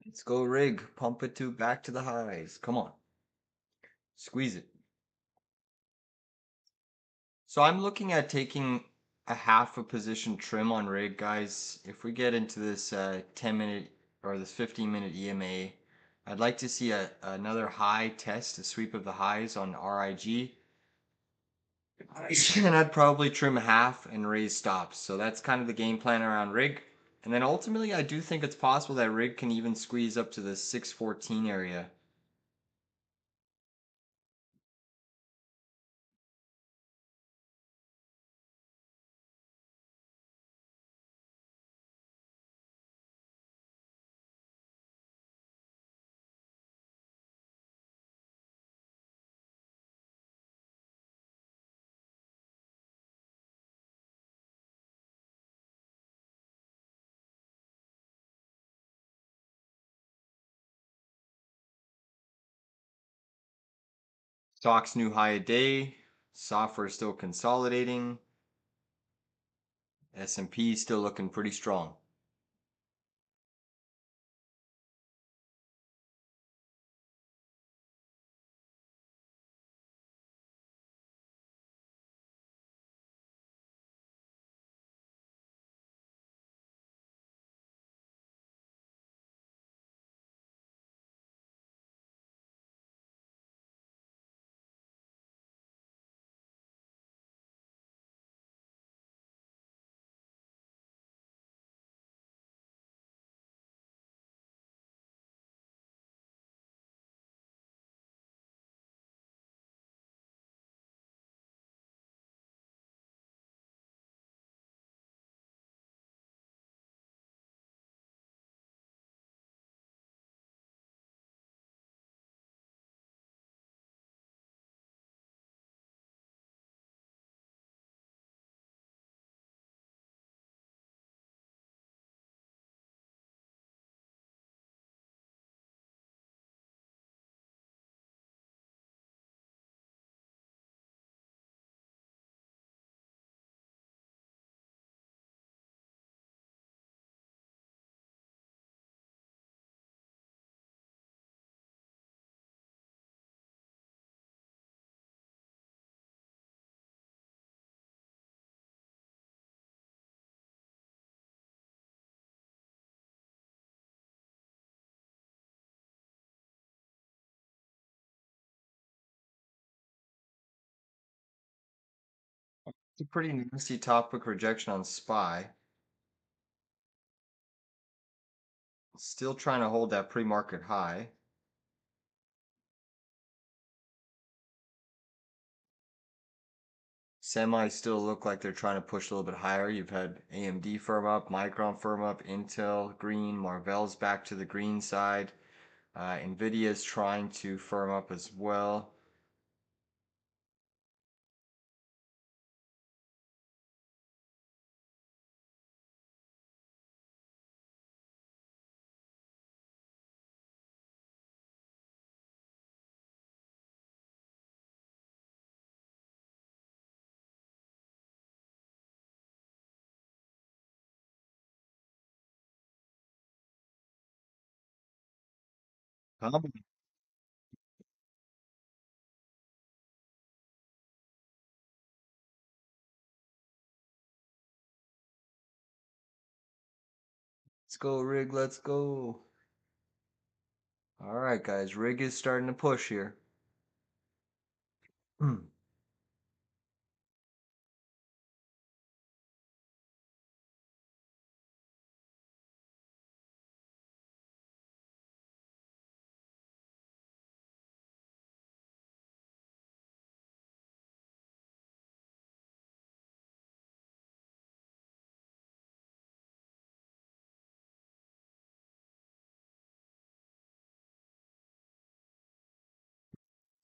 Speaker 1: Let's go rig. Pump it to back to the highs. Come on. Squeeze it. So I'm looking at taking a half a position trim on rig, guys. If we get into this 10-minute or this 15-minute EMA, I'd like to see another high test, a sweep of the highs on RIG. And I'd probably trim half and raise stops. So that's kind of the game plan around rig. And then ultimately, I do think it's possible that rig can even squeeze up to the 614 area. SOXX new high a day. Software still consolidating. S&P still looking pretty strong. It's a pretty nasty topic rejection on SPY. Still trying to hold that pre-market high. Semis still look like they're trying to push a little bit higher. You've had AMD firm up, Micron firm up, Intel green, Marvell's back to the green side. Nvidia's trying to firm up as well. Let's go, Rig. Let's go. All right, guys. Rig is starting to push here.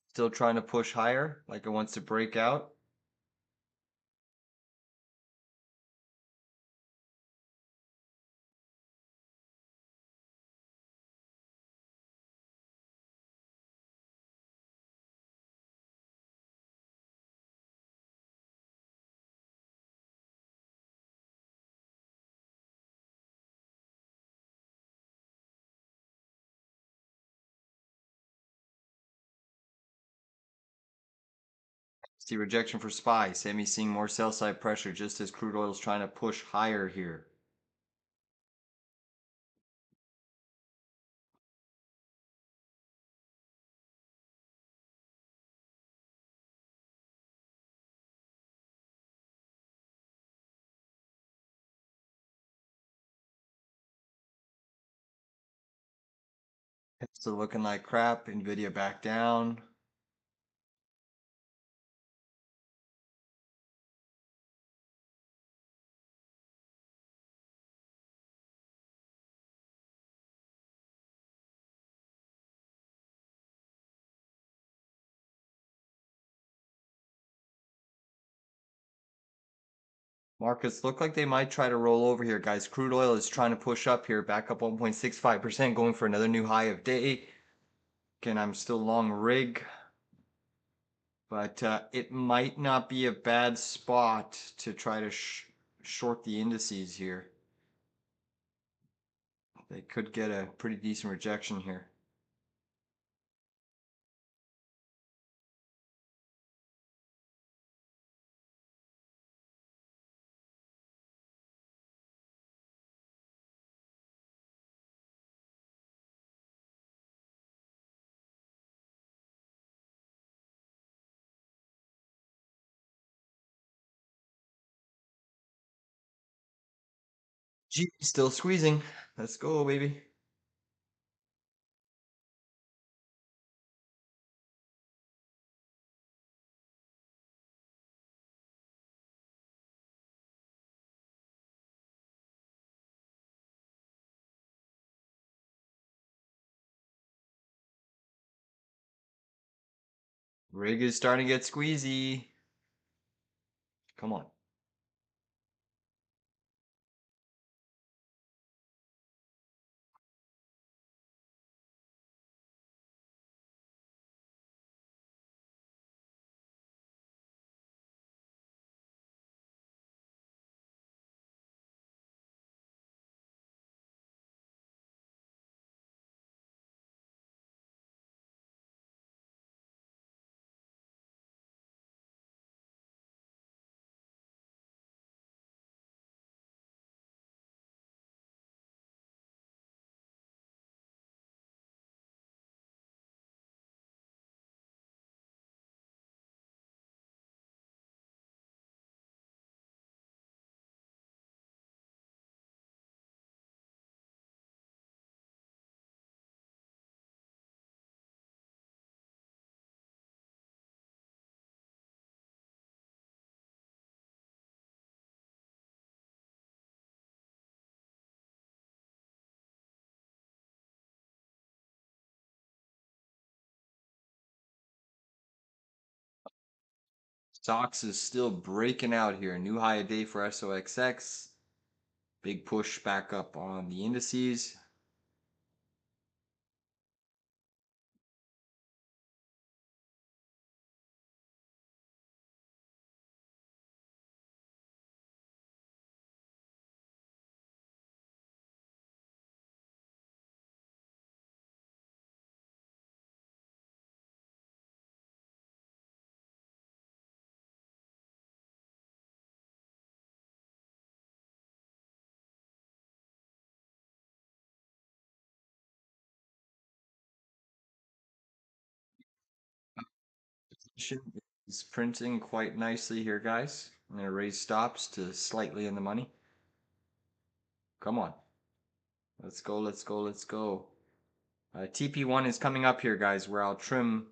Speaker 1: Still trying to push higher, like it wants to break out. See rejection for SPY. Semi seeing more sell side pressure just as crude oil is trying to push higher here. Still looking like crap. Nvidia back down. Markets look like they might try to roll over here, guys. Crude oil is trying to push up here, back up 1.65%, going for another new high of day. Again, I'm still long rig, but it might not be a bad spot to try to short the indices here. They could get a pretty decent rejection here. G still squeezing. Let's go, baby. Rig is starting to get squeezy. Come on. SOXX is still breaking out here. New high a day for SOXX. Big push back up on the indices. Is printing quite nicely here, guys. I'm gonna raise stops to slightly in the money. Come on. Let's go, let's go, let's go. TP1 is coming up here, guys, where I'll trim.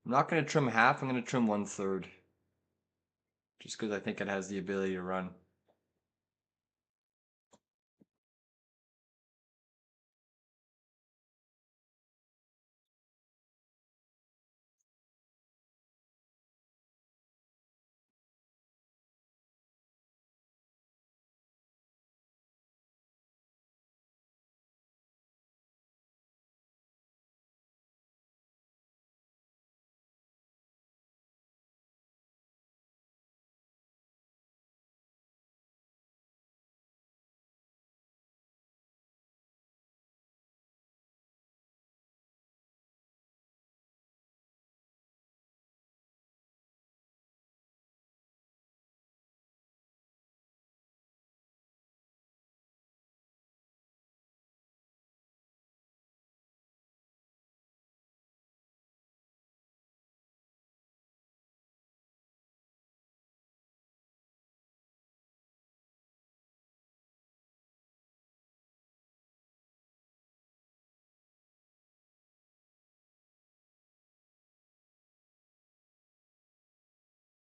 Speaker 1: I'm not gonna trim half, I'm gonna trim 1/3. Just because I think it has the ability to run.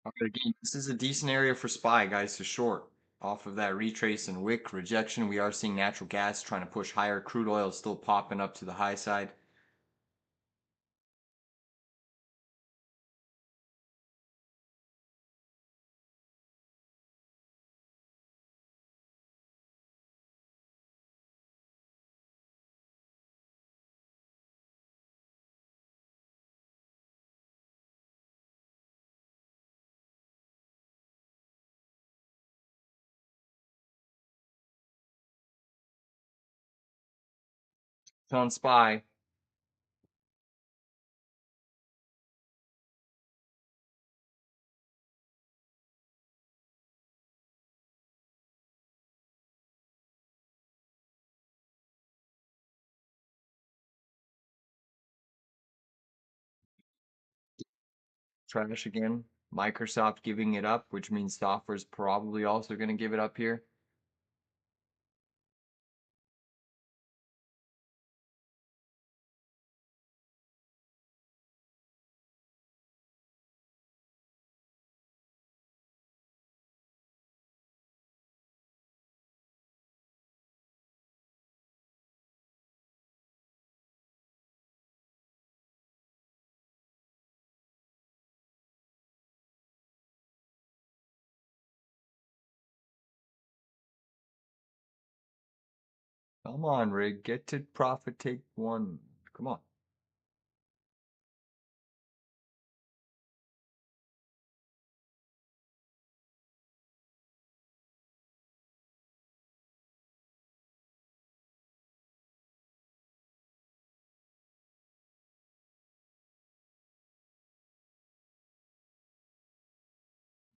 Speaker 1: Okay, again, this is a decent area for SPY, guys, to short. Off of that retrace and wick rejection, we are seeing natural gas trying to push higher. Crude oil is still popping up to the high side. So on SPY, trash again. Microsoft giving it up, which means software's probably also going to give it up here. Come on, Rig, get to profit take one. Come on.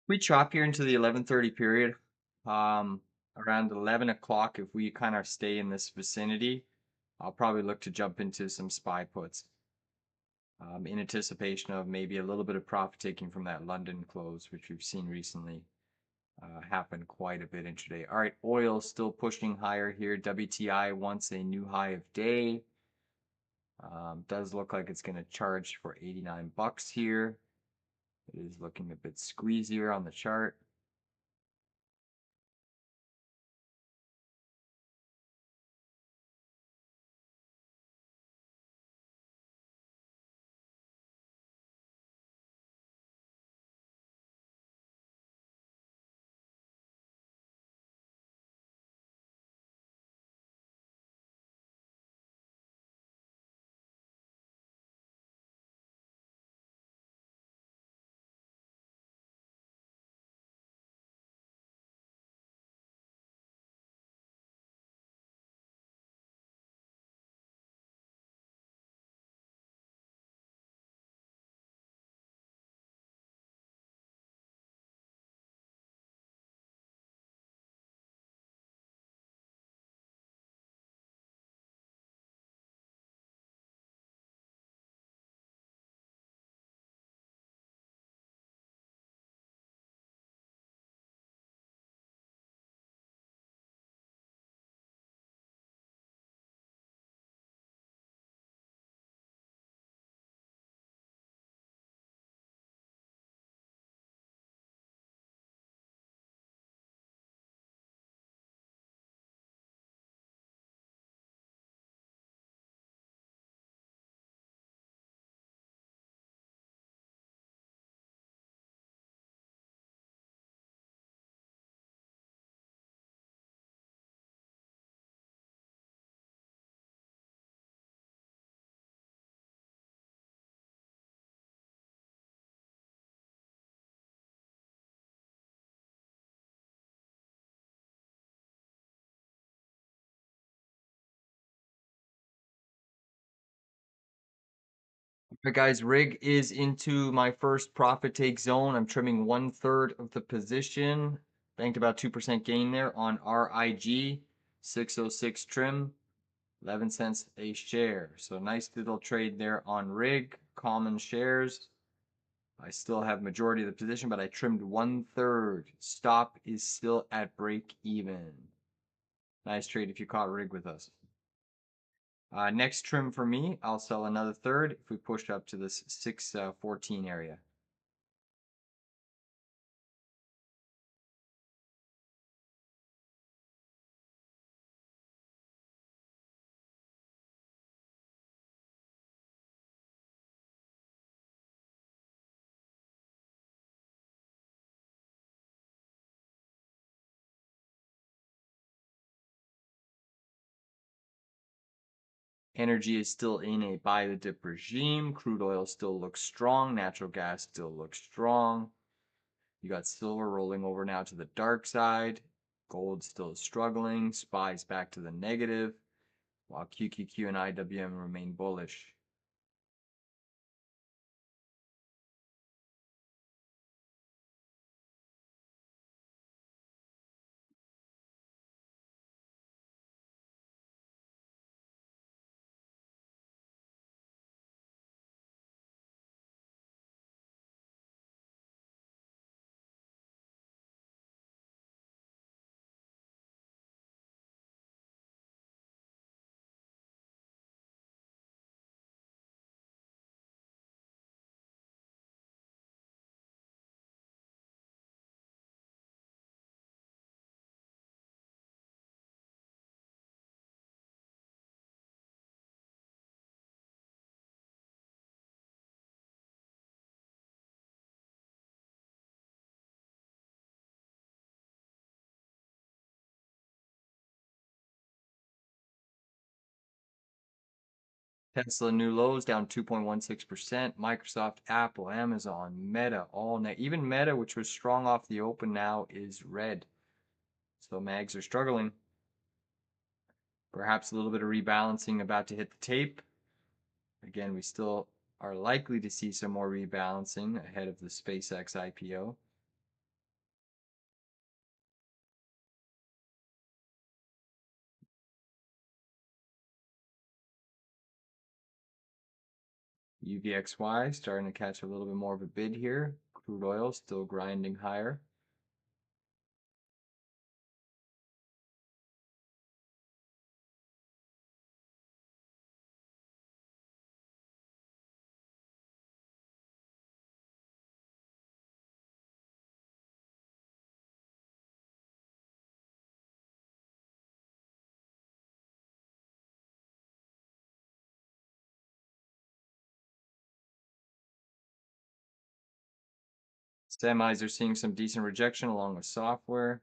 Speaker 1: We chop here into the 11:30 period. Um, Around 11 o'clock, if we kind of stay in this vicinity, I'll probably look to jump into some SPY puts in anticipation of maybe a little bit of profit taking from that London close, which we've seen recently happen quite a bit intraday. All right, oil still pushing higher here. WTI wants a new high of day. Does look like it's going to charge for 89 bucks here. It is looking a bit squeezier on the chart. All right, guys, rig is into my first profit take zone. I'm trimming 1/3 of the position. Banked about 2% gain there on RIG, 606 trim, 11 cents a share. So nice little trade there on rig, common shares. I still have majority of the position, but I trimmed 1/3. Stop is still at break even. Nice trade if you caught rig with us. Next trim for me, I'll sell another third if we push up to this 614 area. Energy is still in a buy the dip regime. Crude oil still looks strong. Natural gas still looks strong. You got silver rolling over now to the dark side. Gold still struggling. SPY's back to the negative, while QQQ and IWM remain bullish. Tesla new lows down 2.16%. Microsoft, Apple, Amazon, Meta, all net. Even Meta, which was strong off the open, now is red. So mags are struggling. Perhaps a little bit of rebalancing about to hit the tape. Again, we still are likely to see some more rebalancing ahead of the SpaceX IPO. UVXY starting to catch a little bit more of a bid here. Crude oil still grinding higher. Semis are seeing some decent rejection along with software.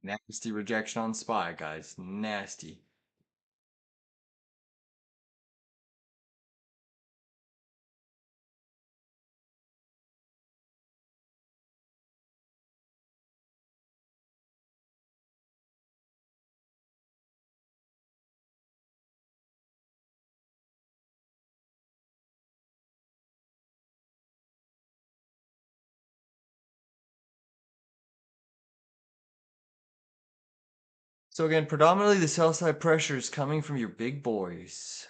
Speaker 1: Nasty rejection on SPY, guys. Nasty. So again, predominantly the sell side pressure is coming from your big boys.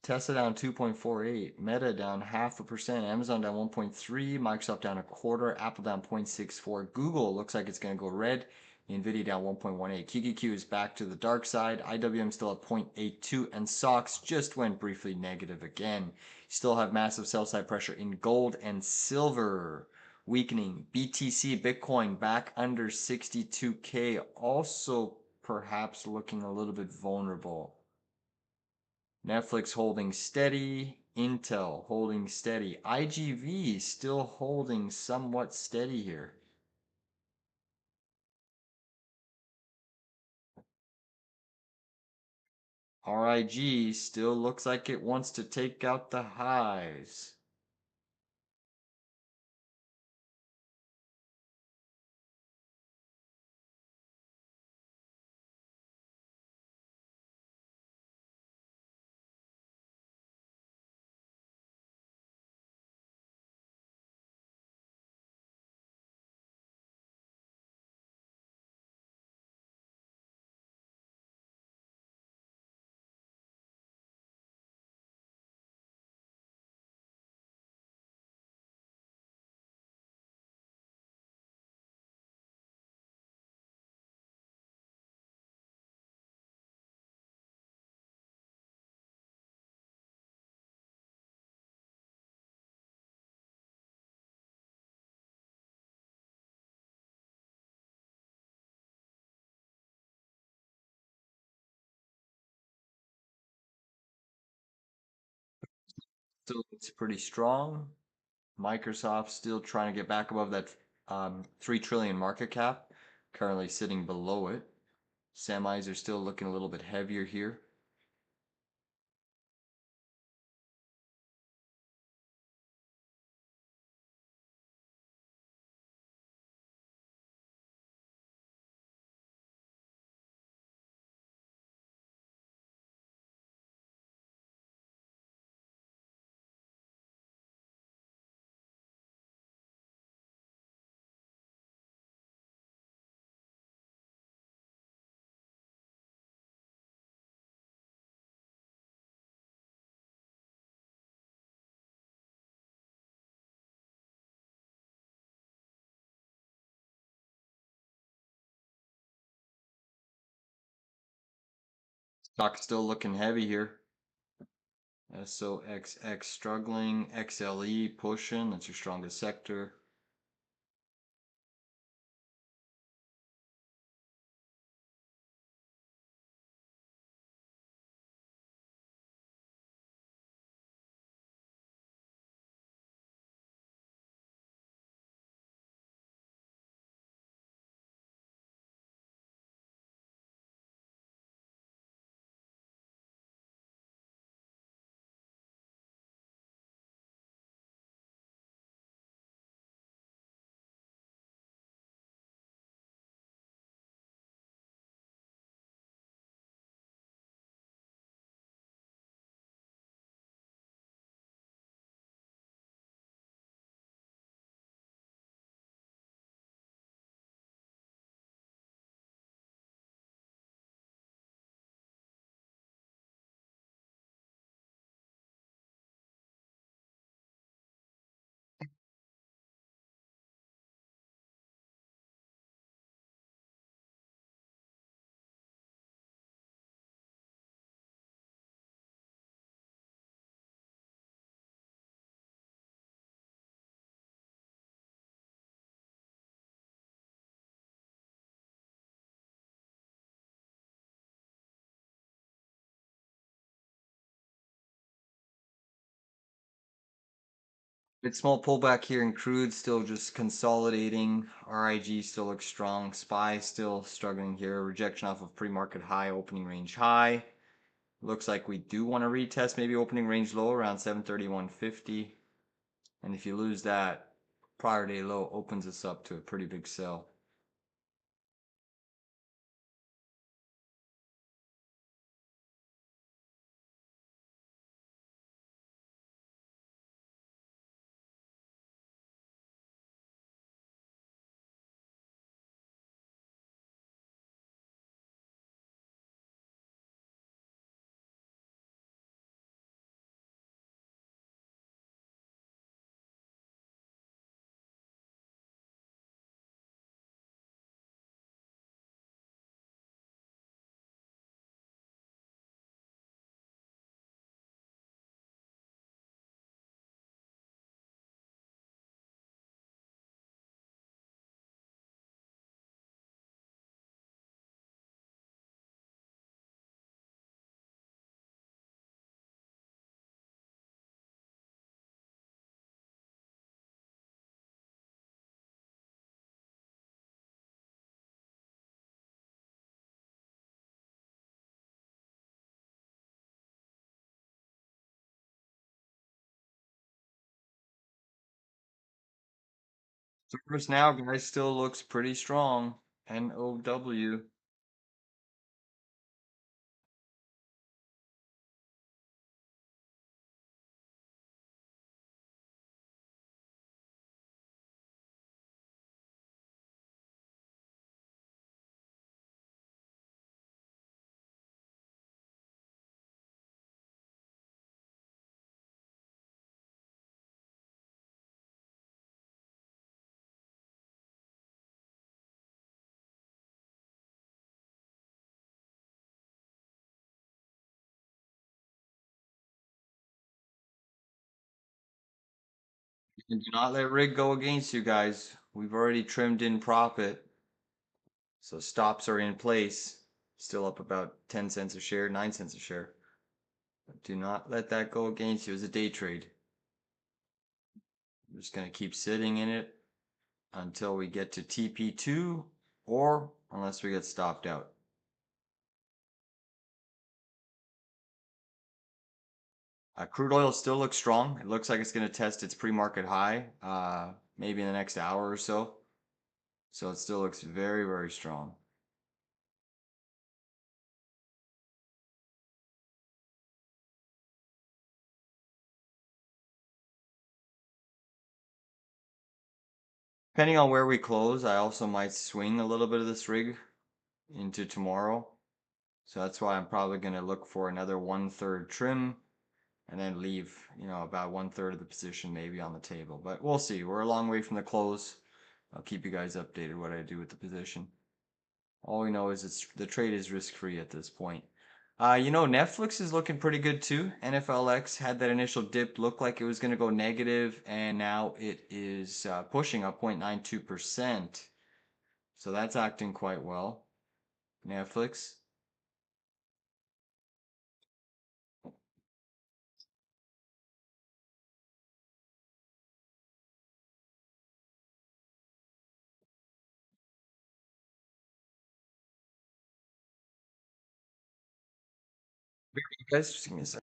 Speaker 1: Tesla down 2.48, Meta down 0.5%, Amazon down 1.3, Microsoft down 1/4, Apple down 0.64, Google looks like it's going to go red, Nvidia down 1.18, QQQ is back to the dark side, IWM still at 0.82, and SOXX just went briefly negative again. Still have massive sell side pressure in gold and silver. Weakening. BTC, Bitcoin back under 62K, also perhaps looking a little bit vulnerable. Netflix holding steady. Intel holding steady. IGV still holding somewhat steady here. RIG still looks like it wants to take out the highs. Still looks pretty strong. Microsoft still trying to get back above that 3 trillion market cap, currently sitting below it. Semis are still looking a little bit heavier here. Stock still looking heavy here. SOXX struggling, XLE pushing, that's your strongest sector. Bit small pullback here in crude, still just consolidating. RIG still looks strong. SPY still struggling here. Rejection off of pre-market high, opening range high. Looks like we do want to retest maybe opening range low around 731.50. And if you lose that, prior day low opens us up to a pretty big sell. Service now, guys, still looks pretty strong. NOW. And do not let rig go against you guys. We've already trimmed in profit. So stops are in place. Still up about 10 cents a share, 9 cents a share. But do not let that go against you as a day trade. I'm just going to keep sitting in it until we get to TP2 or unless we get stopped out. Crude oil still looks strong. It looks like it's going to test its pre-market high maybe in the next hour or so. So it still looks very, very strong. Depending on where we close, I also might swing a little bit of this rig into tomorrow. So that's why I'm probably going to look for another 1/3 trim and then leave, about 1/3 of the position maybe on the table. But we'll see. We're a long way from the close. I'll keep you guys updated what I do with the position. All we know is the trade is risk-free at this point. Netflix is looking pretty good too. NFLX had that initial dip, looked like it was going to go negative, and now it is pushing up 0.92%. So that's acting quite well. Netflix. Guys, just give me a second.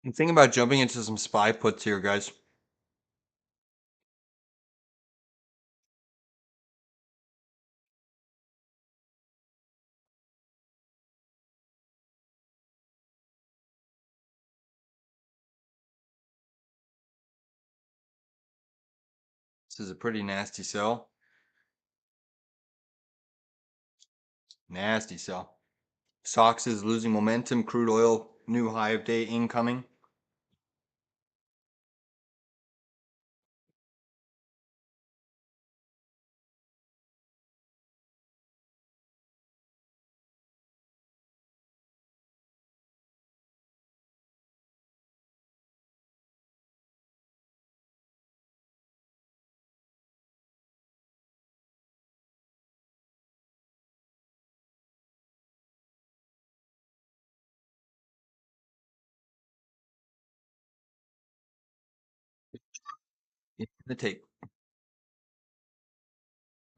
Speaker 1: I'm thinking about jumping into some SPY puts here, guys. This is a pretty nasty sell. Nasty sell. SOXX is losing momentum. Crude oil, new high of day incoming. The take.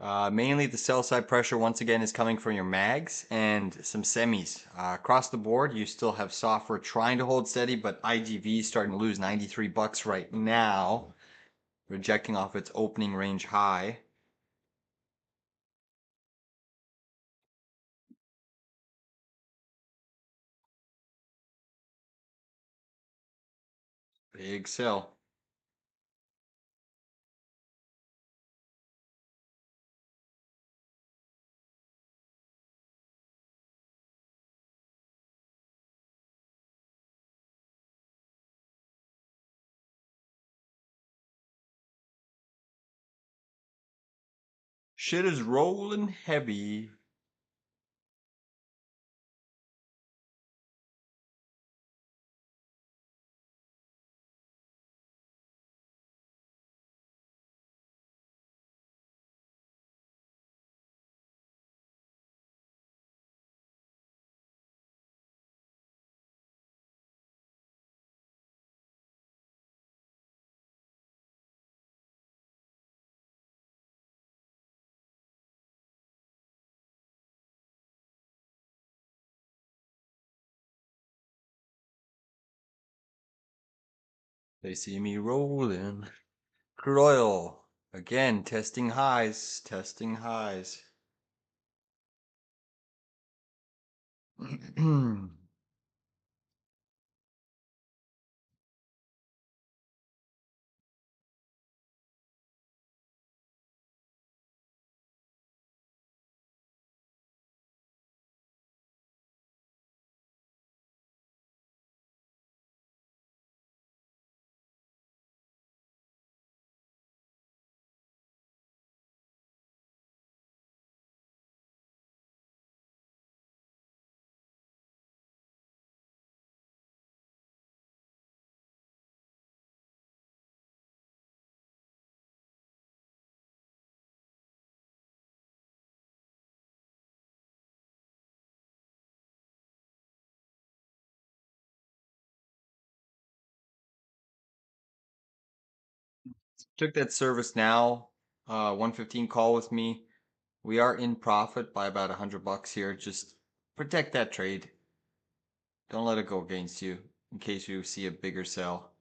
Speaker 1: Mainly the sell side pressure once again is coming from your mags and some semis. Across the board, you still have software trying to hold steady, but IGV is starting to lose 93 bucks right now, rejecting off its opening range high. Big sell. Shit is rolling heavy. They see me rolling. Crude oil. Again, testing highs, testing highs. Took that service now, 115 call with me. We are in profit by about 100 bucks here. Just protect that trade. Don't let it go against you in case you see a bigger sell.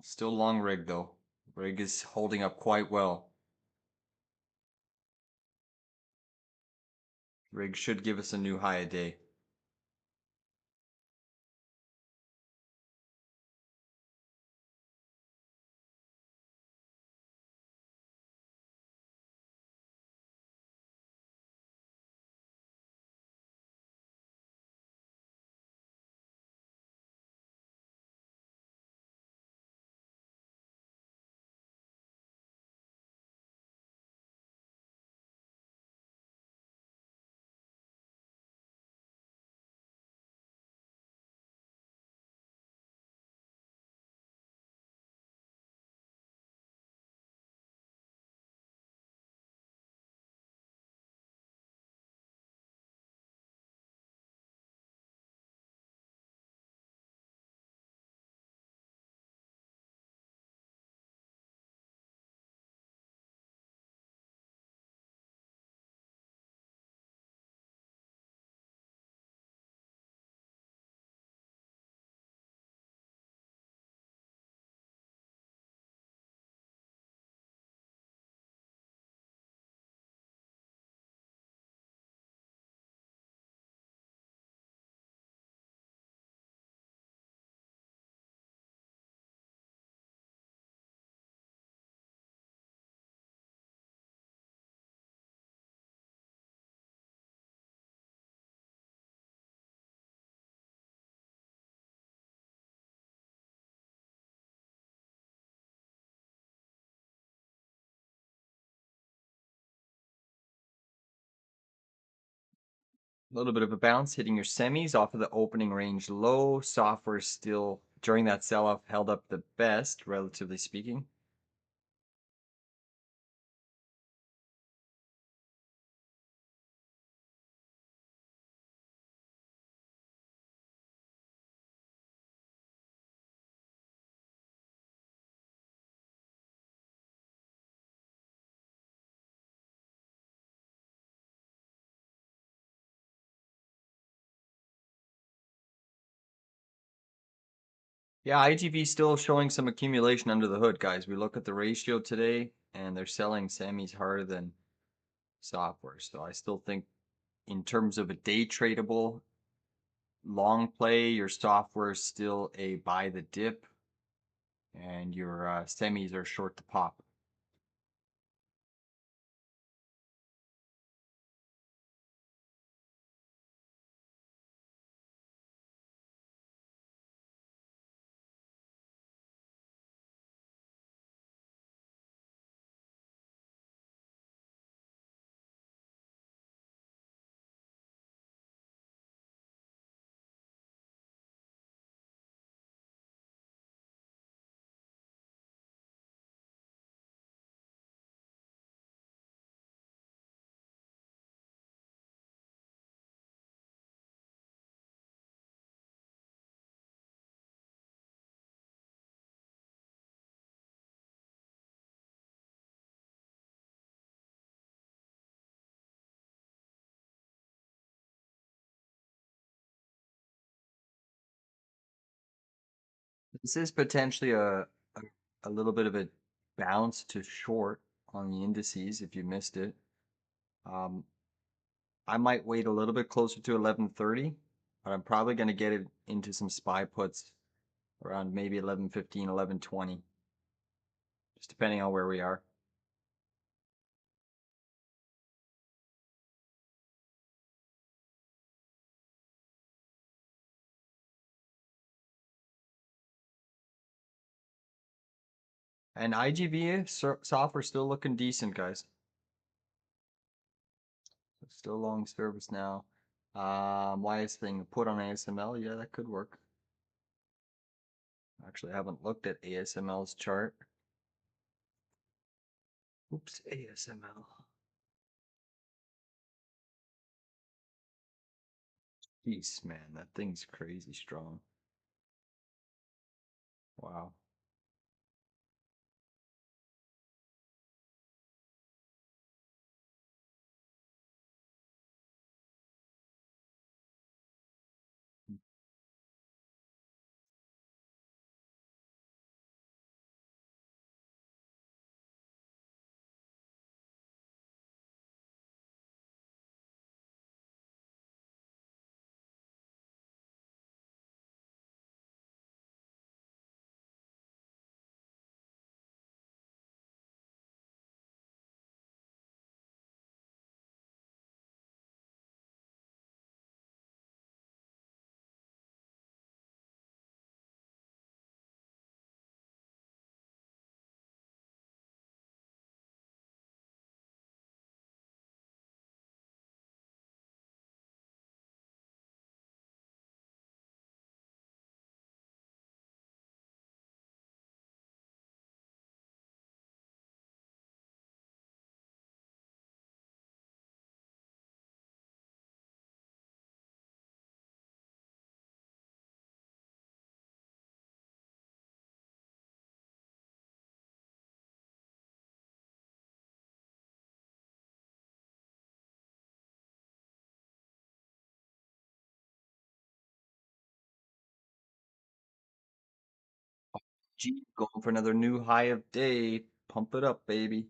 Speaker 1: Still long rig though. Rig is holding up quite well. Rig should give us a new high a day. A little bit of a bounce hitting your semis off of the opening range low. Software still during that sell-off held up the best, relatively speaking. Yeah, IGV still showing some accumulation under the hood, guys. We look at the ratio today, and they're selling semis harder than software. So I still think, in terms of a day tradable long play, your software is still a buy the dip, and your semis are short the pop. This is potentially a little bit of a bounce to short on the indices if you missed it. Um, I might wait a little bit closer to 11:30, but I'm probably going to get it into some SPY puts around maybe 11:15, 11:20, just depending on where we are. And IGV software still looking decent, guys. Still long service now. YS thing put on ASML, yeah, that could work. Actually, I haven't looked at ASML's chart. Oops, ASML. Jeez, man, that thing's crazy strong. Wow. G going for another new high of day. Pump it up, baby.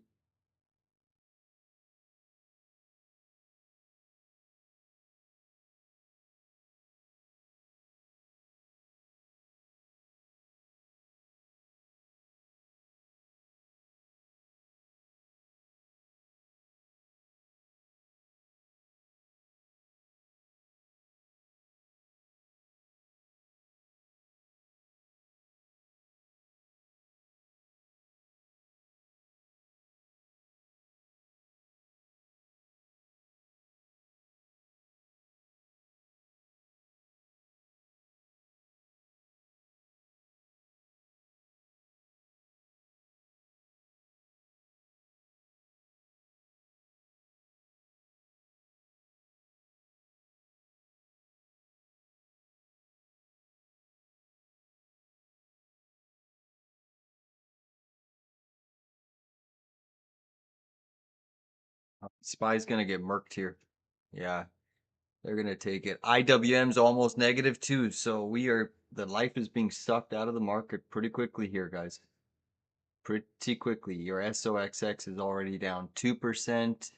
Speaker 1: SPY's gonna get murked here. Yeah, they're gonna take it. IWM's almost negative too, so we are The life is being sucked out of the market pretty quickly here, guys. Pretty quickly. Your SOXX is already down 2%.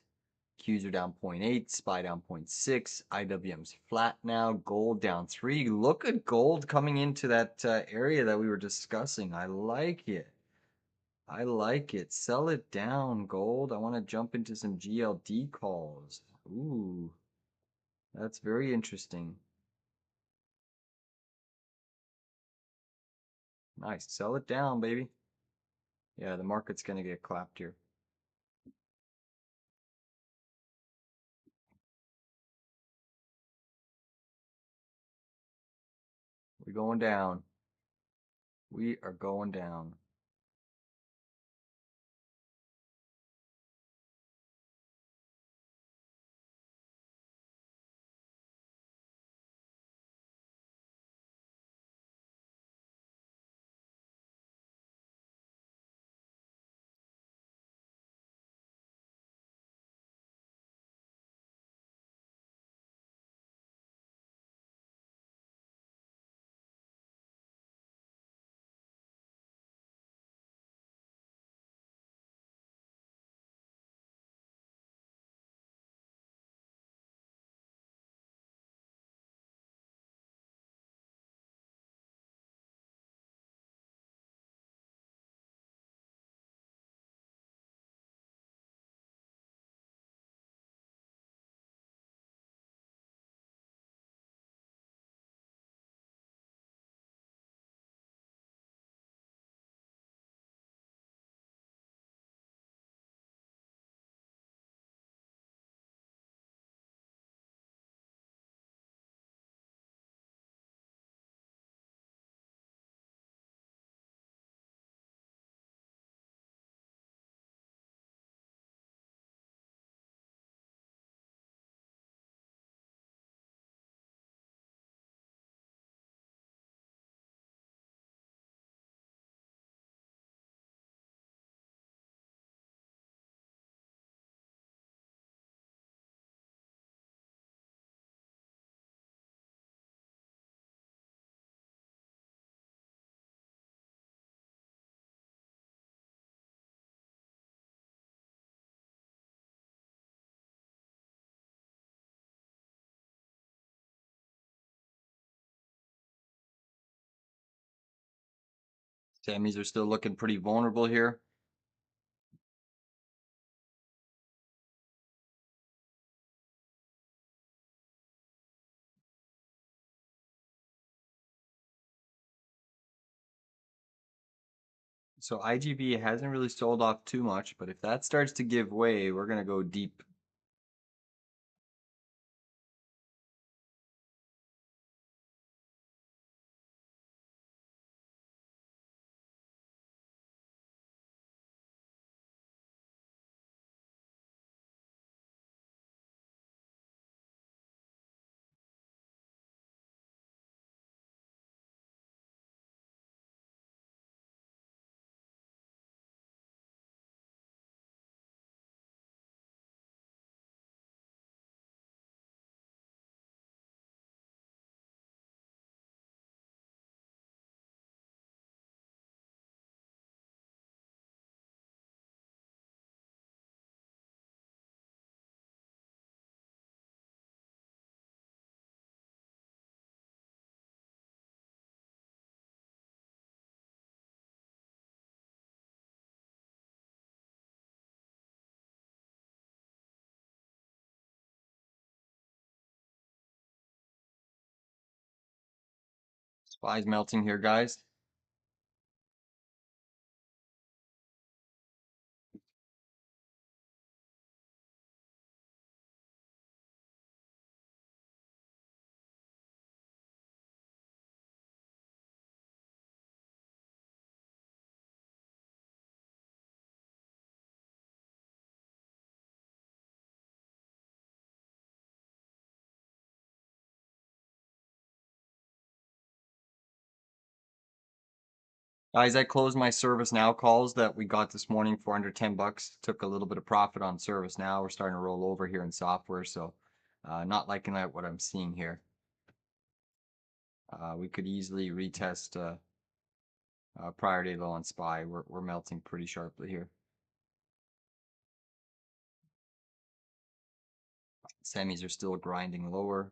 Speaker 1: Qs are down 0.8, SPY down 0.6, IWM's flat now, gold down 3. Look at gold coming into that area that we were discussing. I like it. I like it. Sell it down, gold. I want to jump into some GLD calls. Ooh, that's very interesting. Nice. Sell it down, baby. Yeah, the market's going to get clapped here. We're going down. We are going down. Sammys are still looking pretty vulnerable here. So IGV hasn't really sold off too much, but if that starts to give way, we're going to go deep. SPY's melting here, guys. Guys, I closed my ServiceNow calls that we got this morning for under 10 bucks. Took a little bit of profit on ServiceNow. We're starting to roll over here in software, so not liking that what I'm seeing here. We could easily retest prior day low on SPY. We're melting pretty sharply here. Semis are still grinding lower.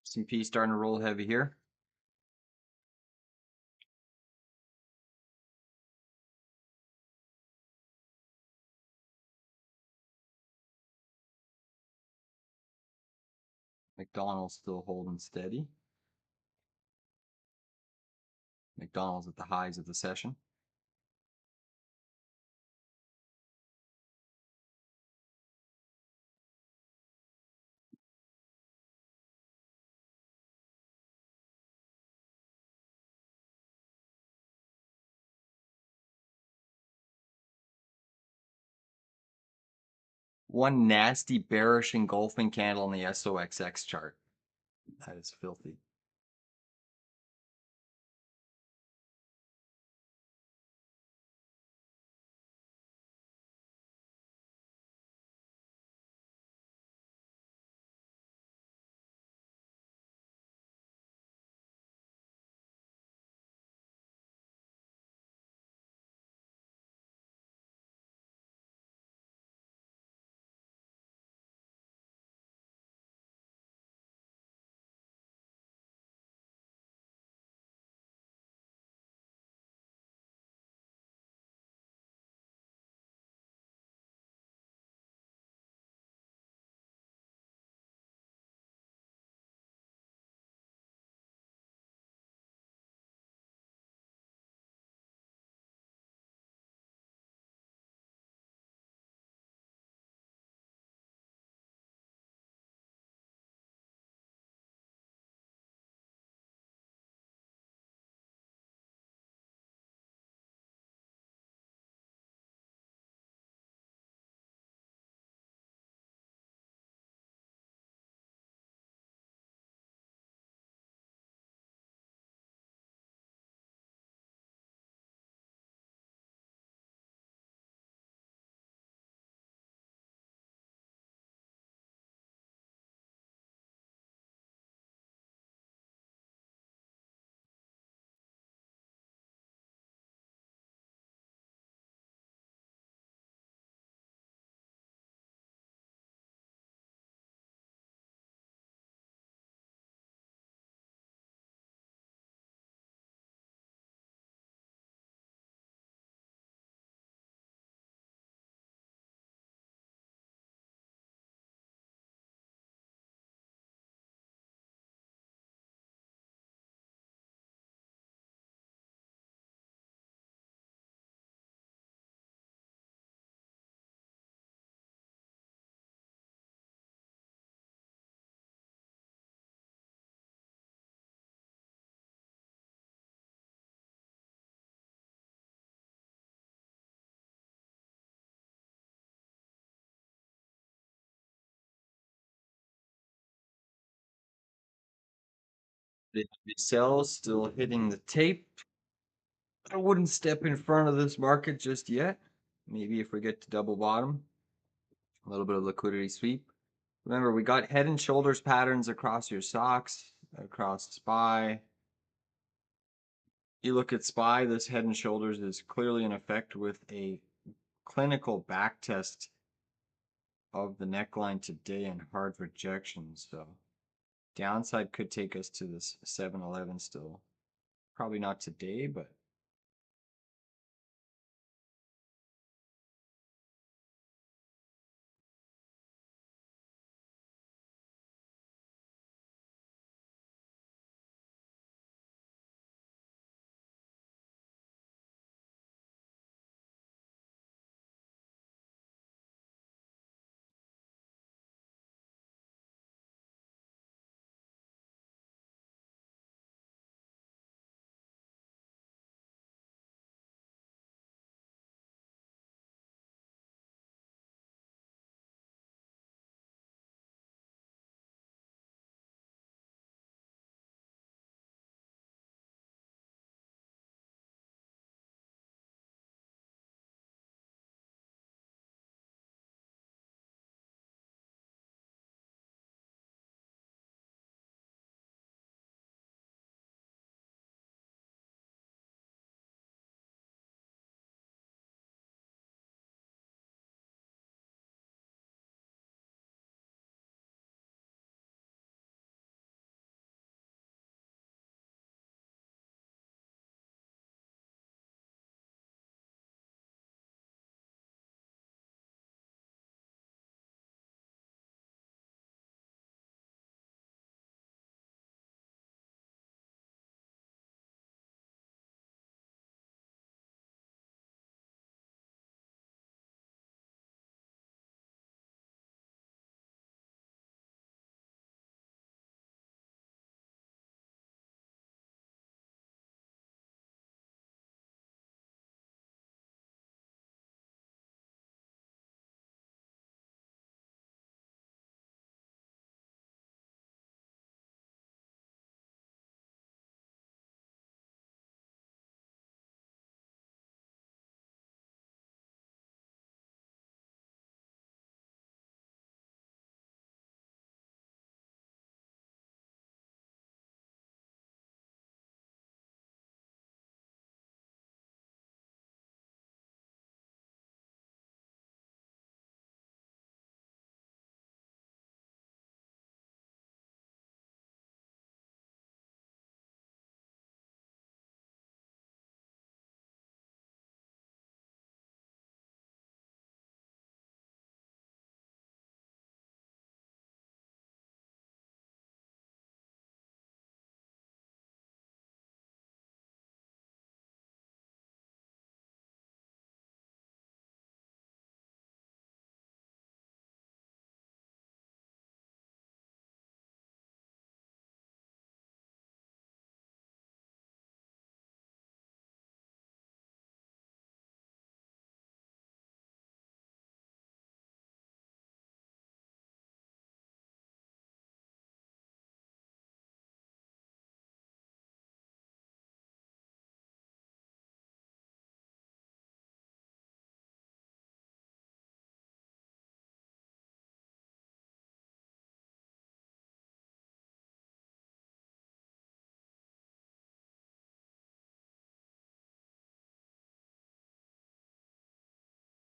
Speaker 1: S&P starting to roll heavy here. McDonald's still holding steady. McDonald's at the highs of the session. One nasty bearish engulfing candle on the SOXX chart. That is filthy. The sell still hitting the tape. I wouldn't step in front of this market just yet. Maybe if we get to double bottom, a little bit of liquidity sweep. Remember, we got head and shoulders patterns across your SOXX, across SPY. You look at SPY, this head and shoulders is clearly in effect with a clinical back test of the neckline today and hard rejection. So downside could take us to this 711 still. Probably not today, but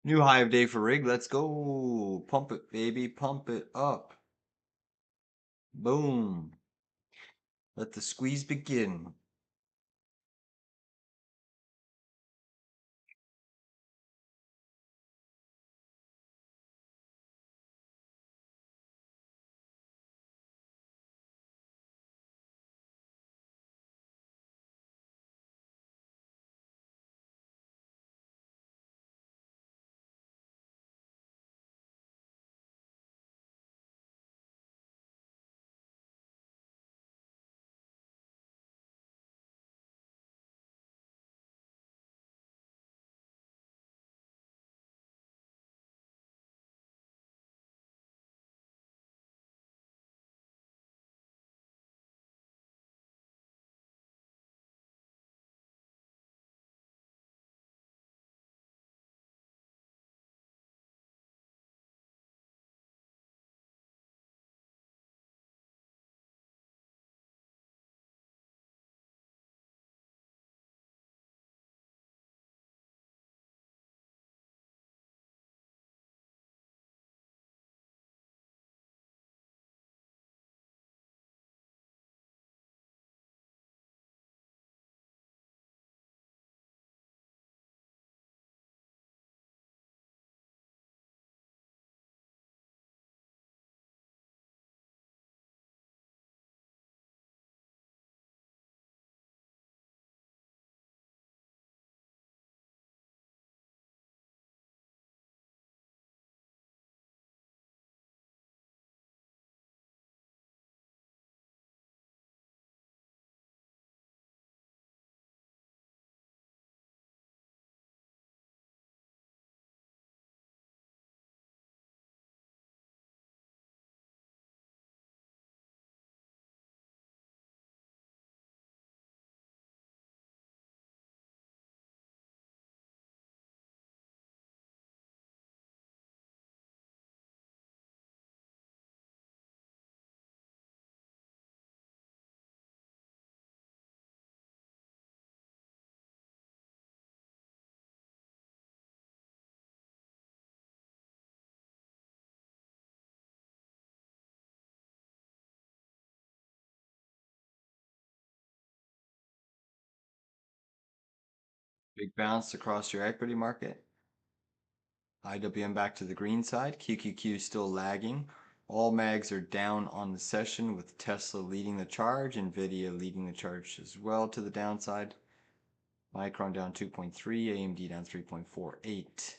Speaker 1: new high of day for rig. Let's go. Pump it, baby. Pump it up. Boom. Let the squeeze begin. Big bounce across your equity market. IWM back to the green side. QQQ still lagging. All mags are down on the session with Tesla leading the charge, Nvidia leading the charge as well to the downside. Micron down 2.3, AMD down 3.48.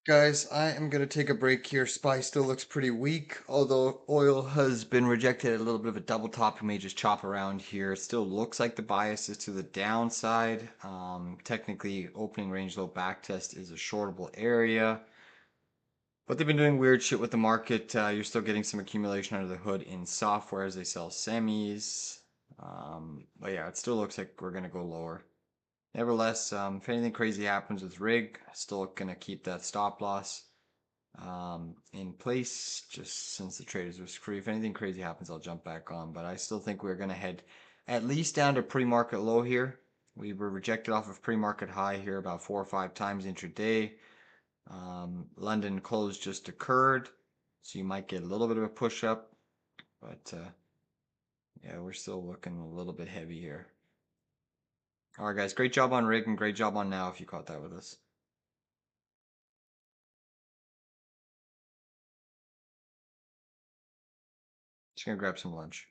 Speaker 1: Guys, I am going to take a break here. SPY still looks pretty weak, although oil has been rejected at a little bit of a double top. We may just chop around here. It still looks like the bias is to the downside. Technically, opening range low back test is a shortable area. But they've been doing weird shit with the market. You're still getting some accumulation under the hood in software as they sell semis. But yeah, it still looks like we're going to go lower. Nevertheless, if anything crazy happens with rig, still gonna keep that stop loss in place just since the trade is risk free. If anything crazy happens, I'll jump back on, but I still think we're gonna head at least down to pre-market low here. We were rejected off of pre-market high here about 4 or 5 times intraday. London close just occurred, so you might get a little bit of a push up, but yeah, we're still looking a little bit heavy here. All right, guys, great job on rig and great job on now if you caught that with us. Just gonna grab some lunch.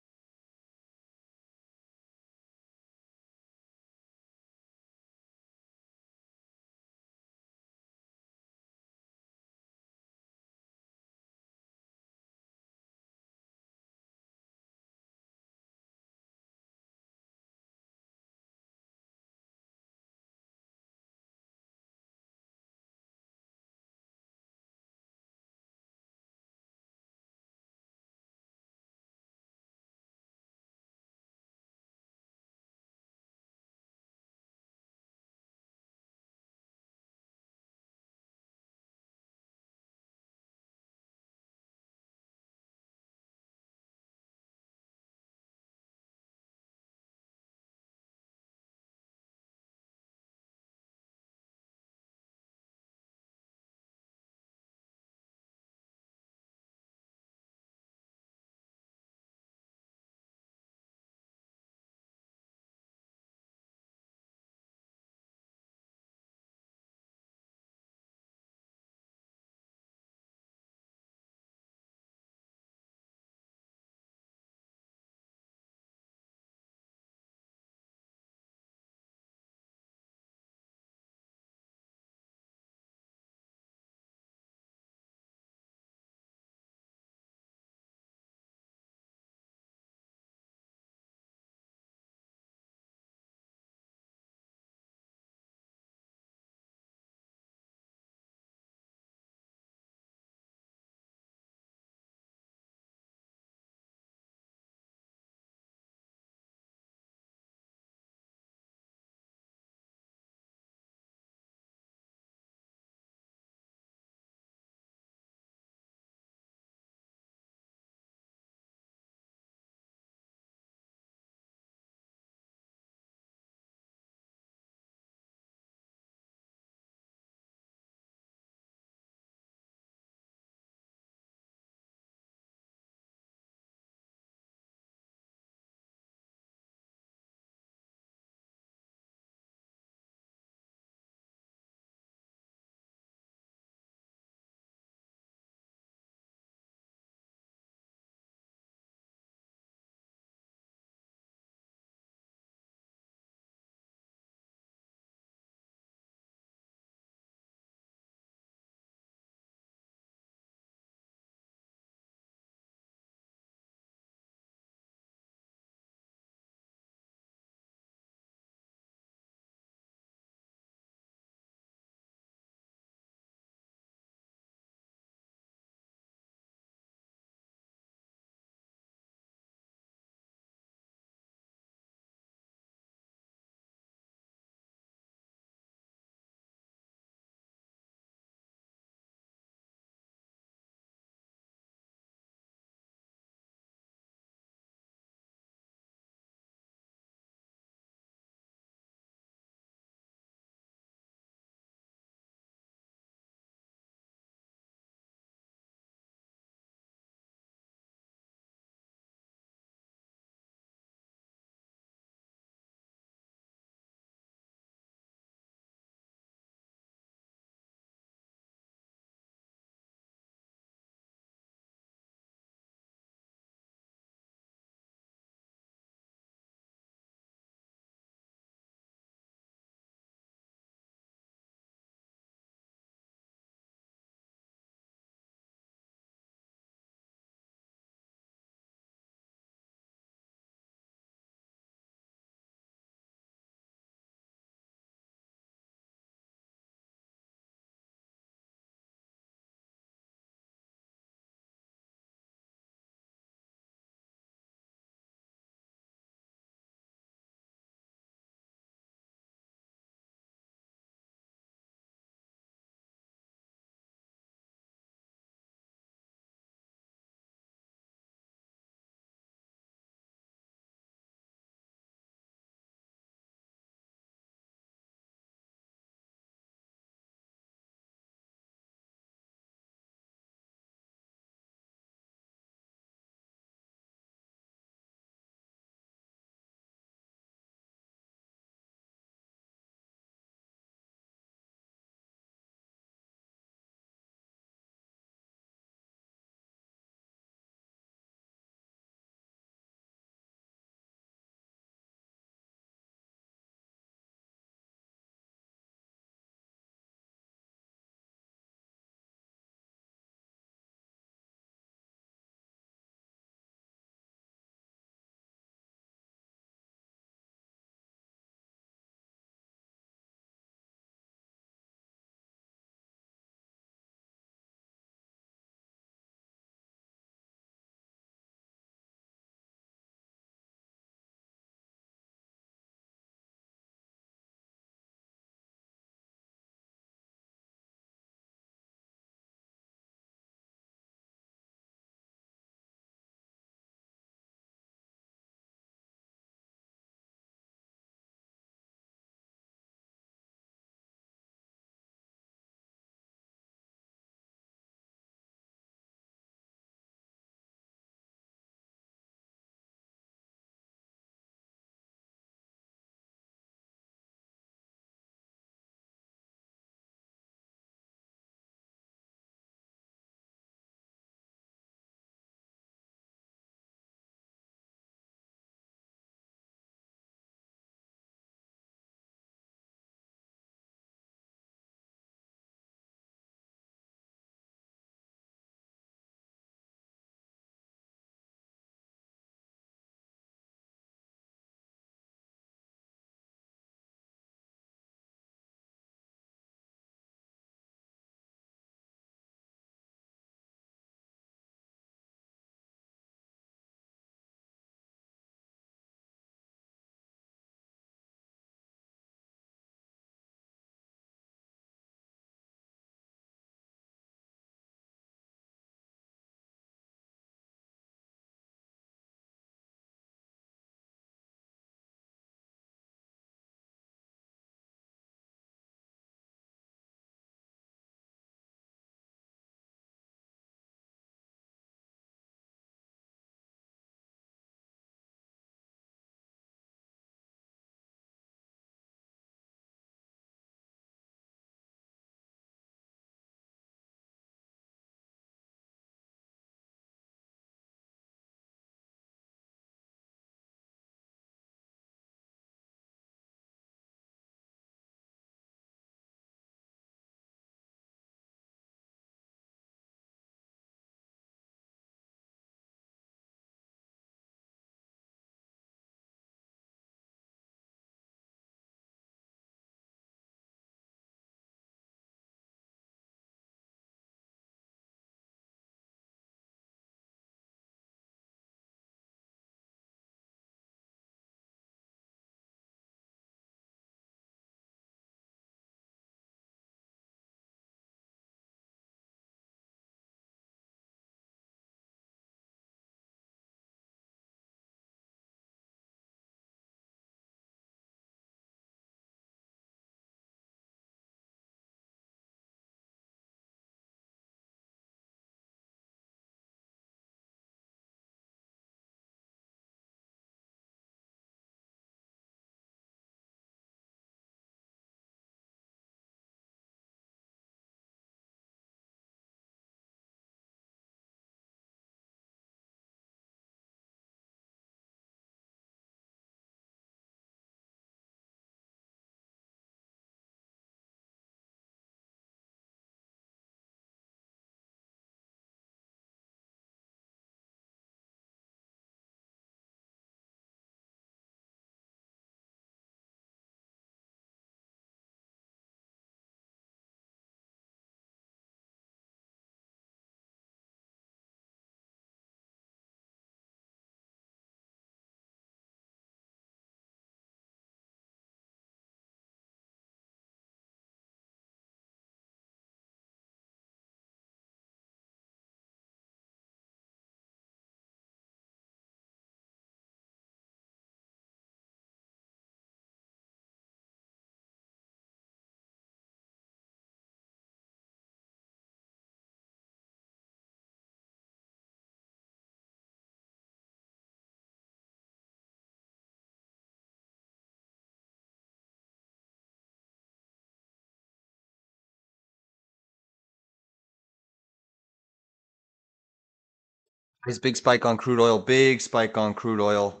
Speaker 1: This big spike on crude oil, big spike on crude oil.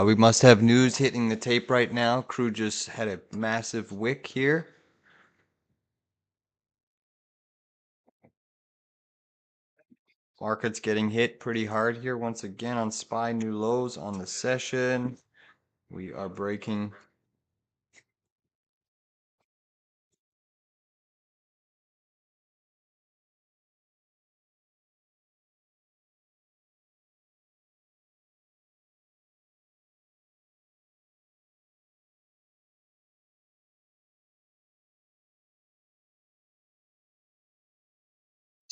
Speaker 1: We must have news hitting the tape right now. Crude just had a massive wick here. Market's getting hit pretty hard here once again on SPY new lows on the session. We are breaking.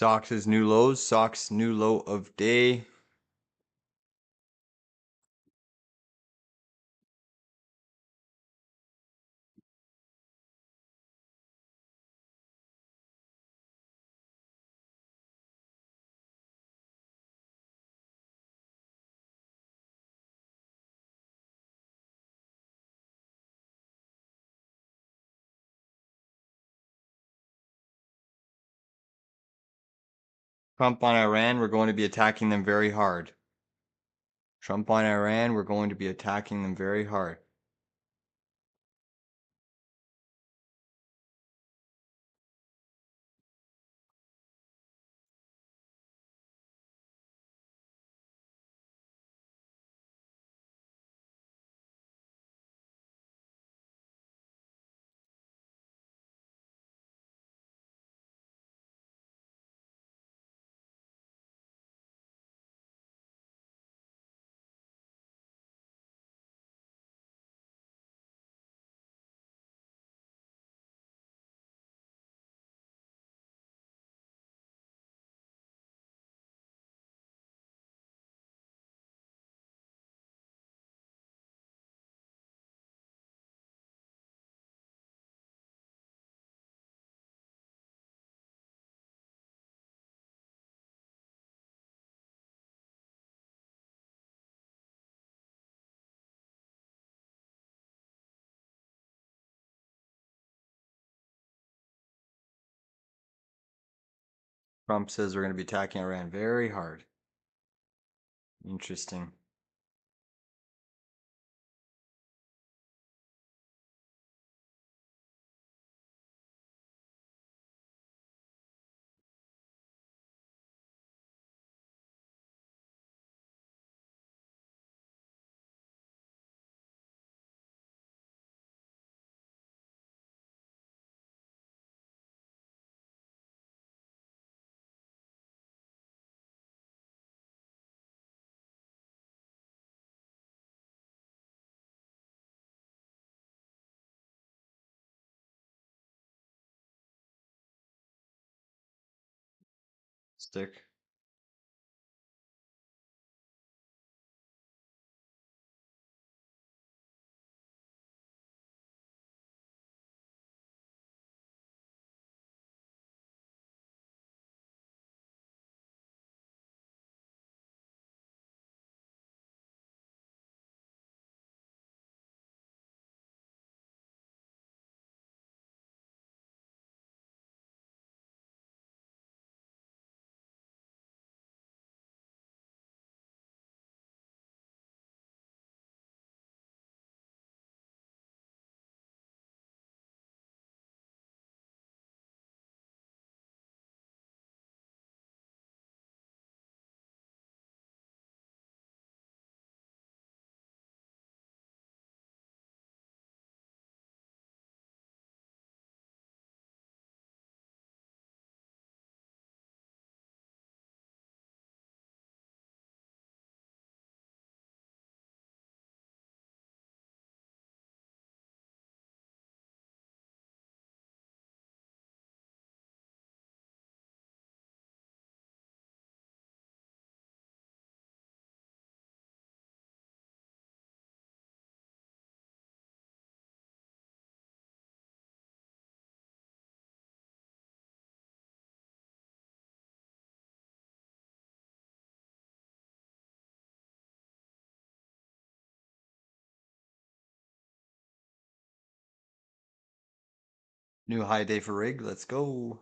Speaker 1: SOXX's new lows, SOXX new low of day. Trump on Iran, we're going to be attacking them very hard. Trump on Iran, we're going to be attacking them very hard. Trump says we're going to be attacking Iran very hard. Interesting. Stick. New high day for rig. Let's go.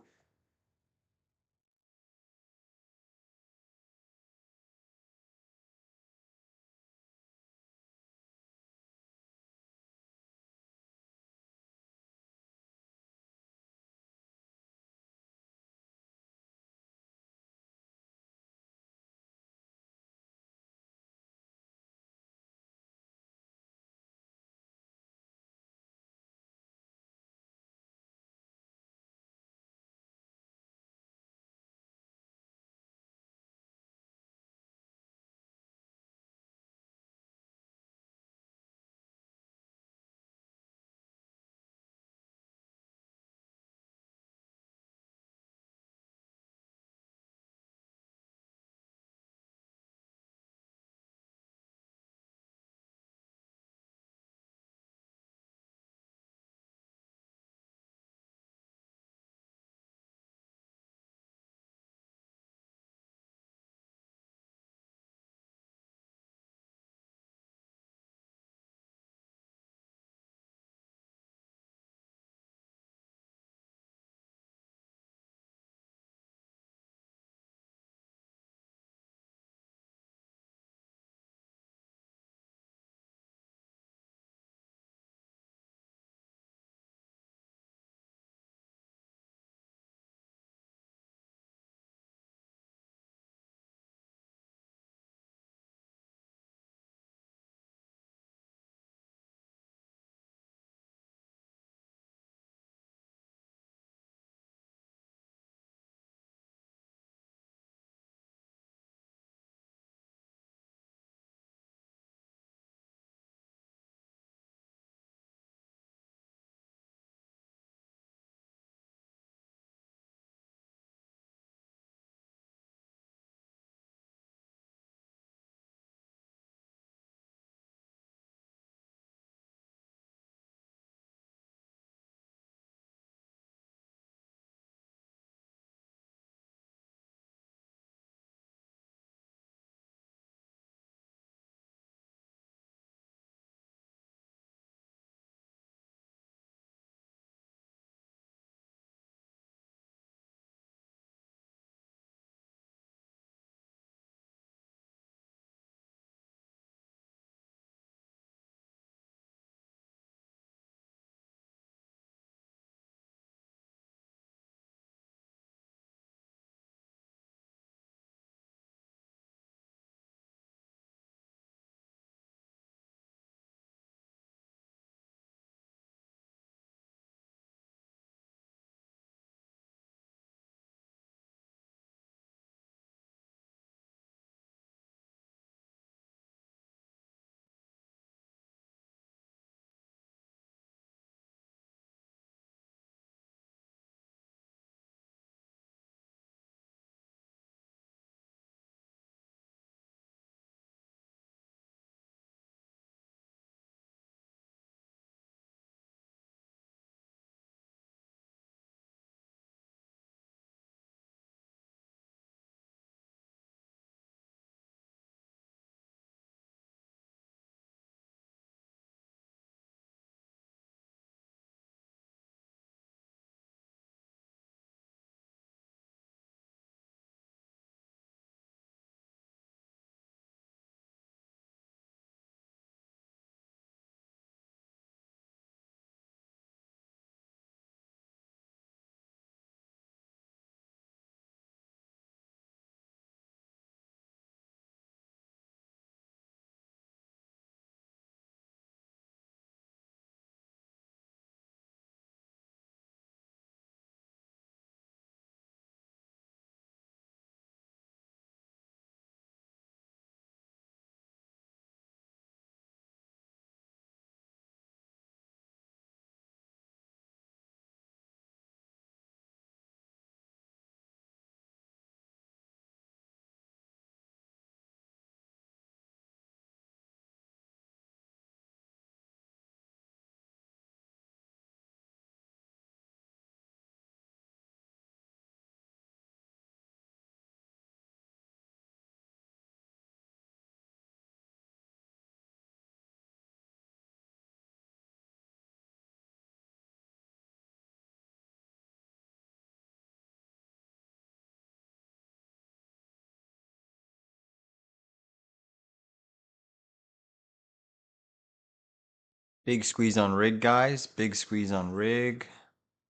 Speaker 1: Big squeeze on rig, guys. Big squeeze on rig.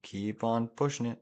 Speaker 1: Keep on pushing it.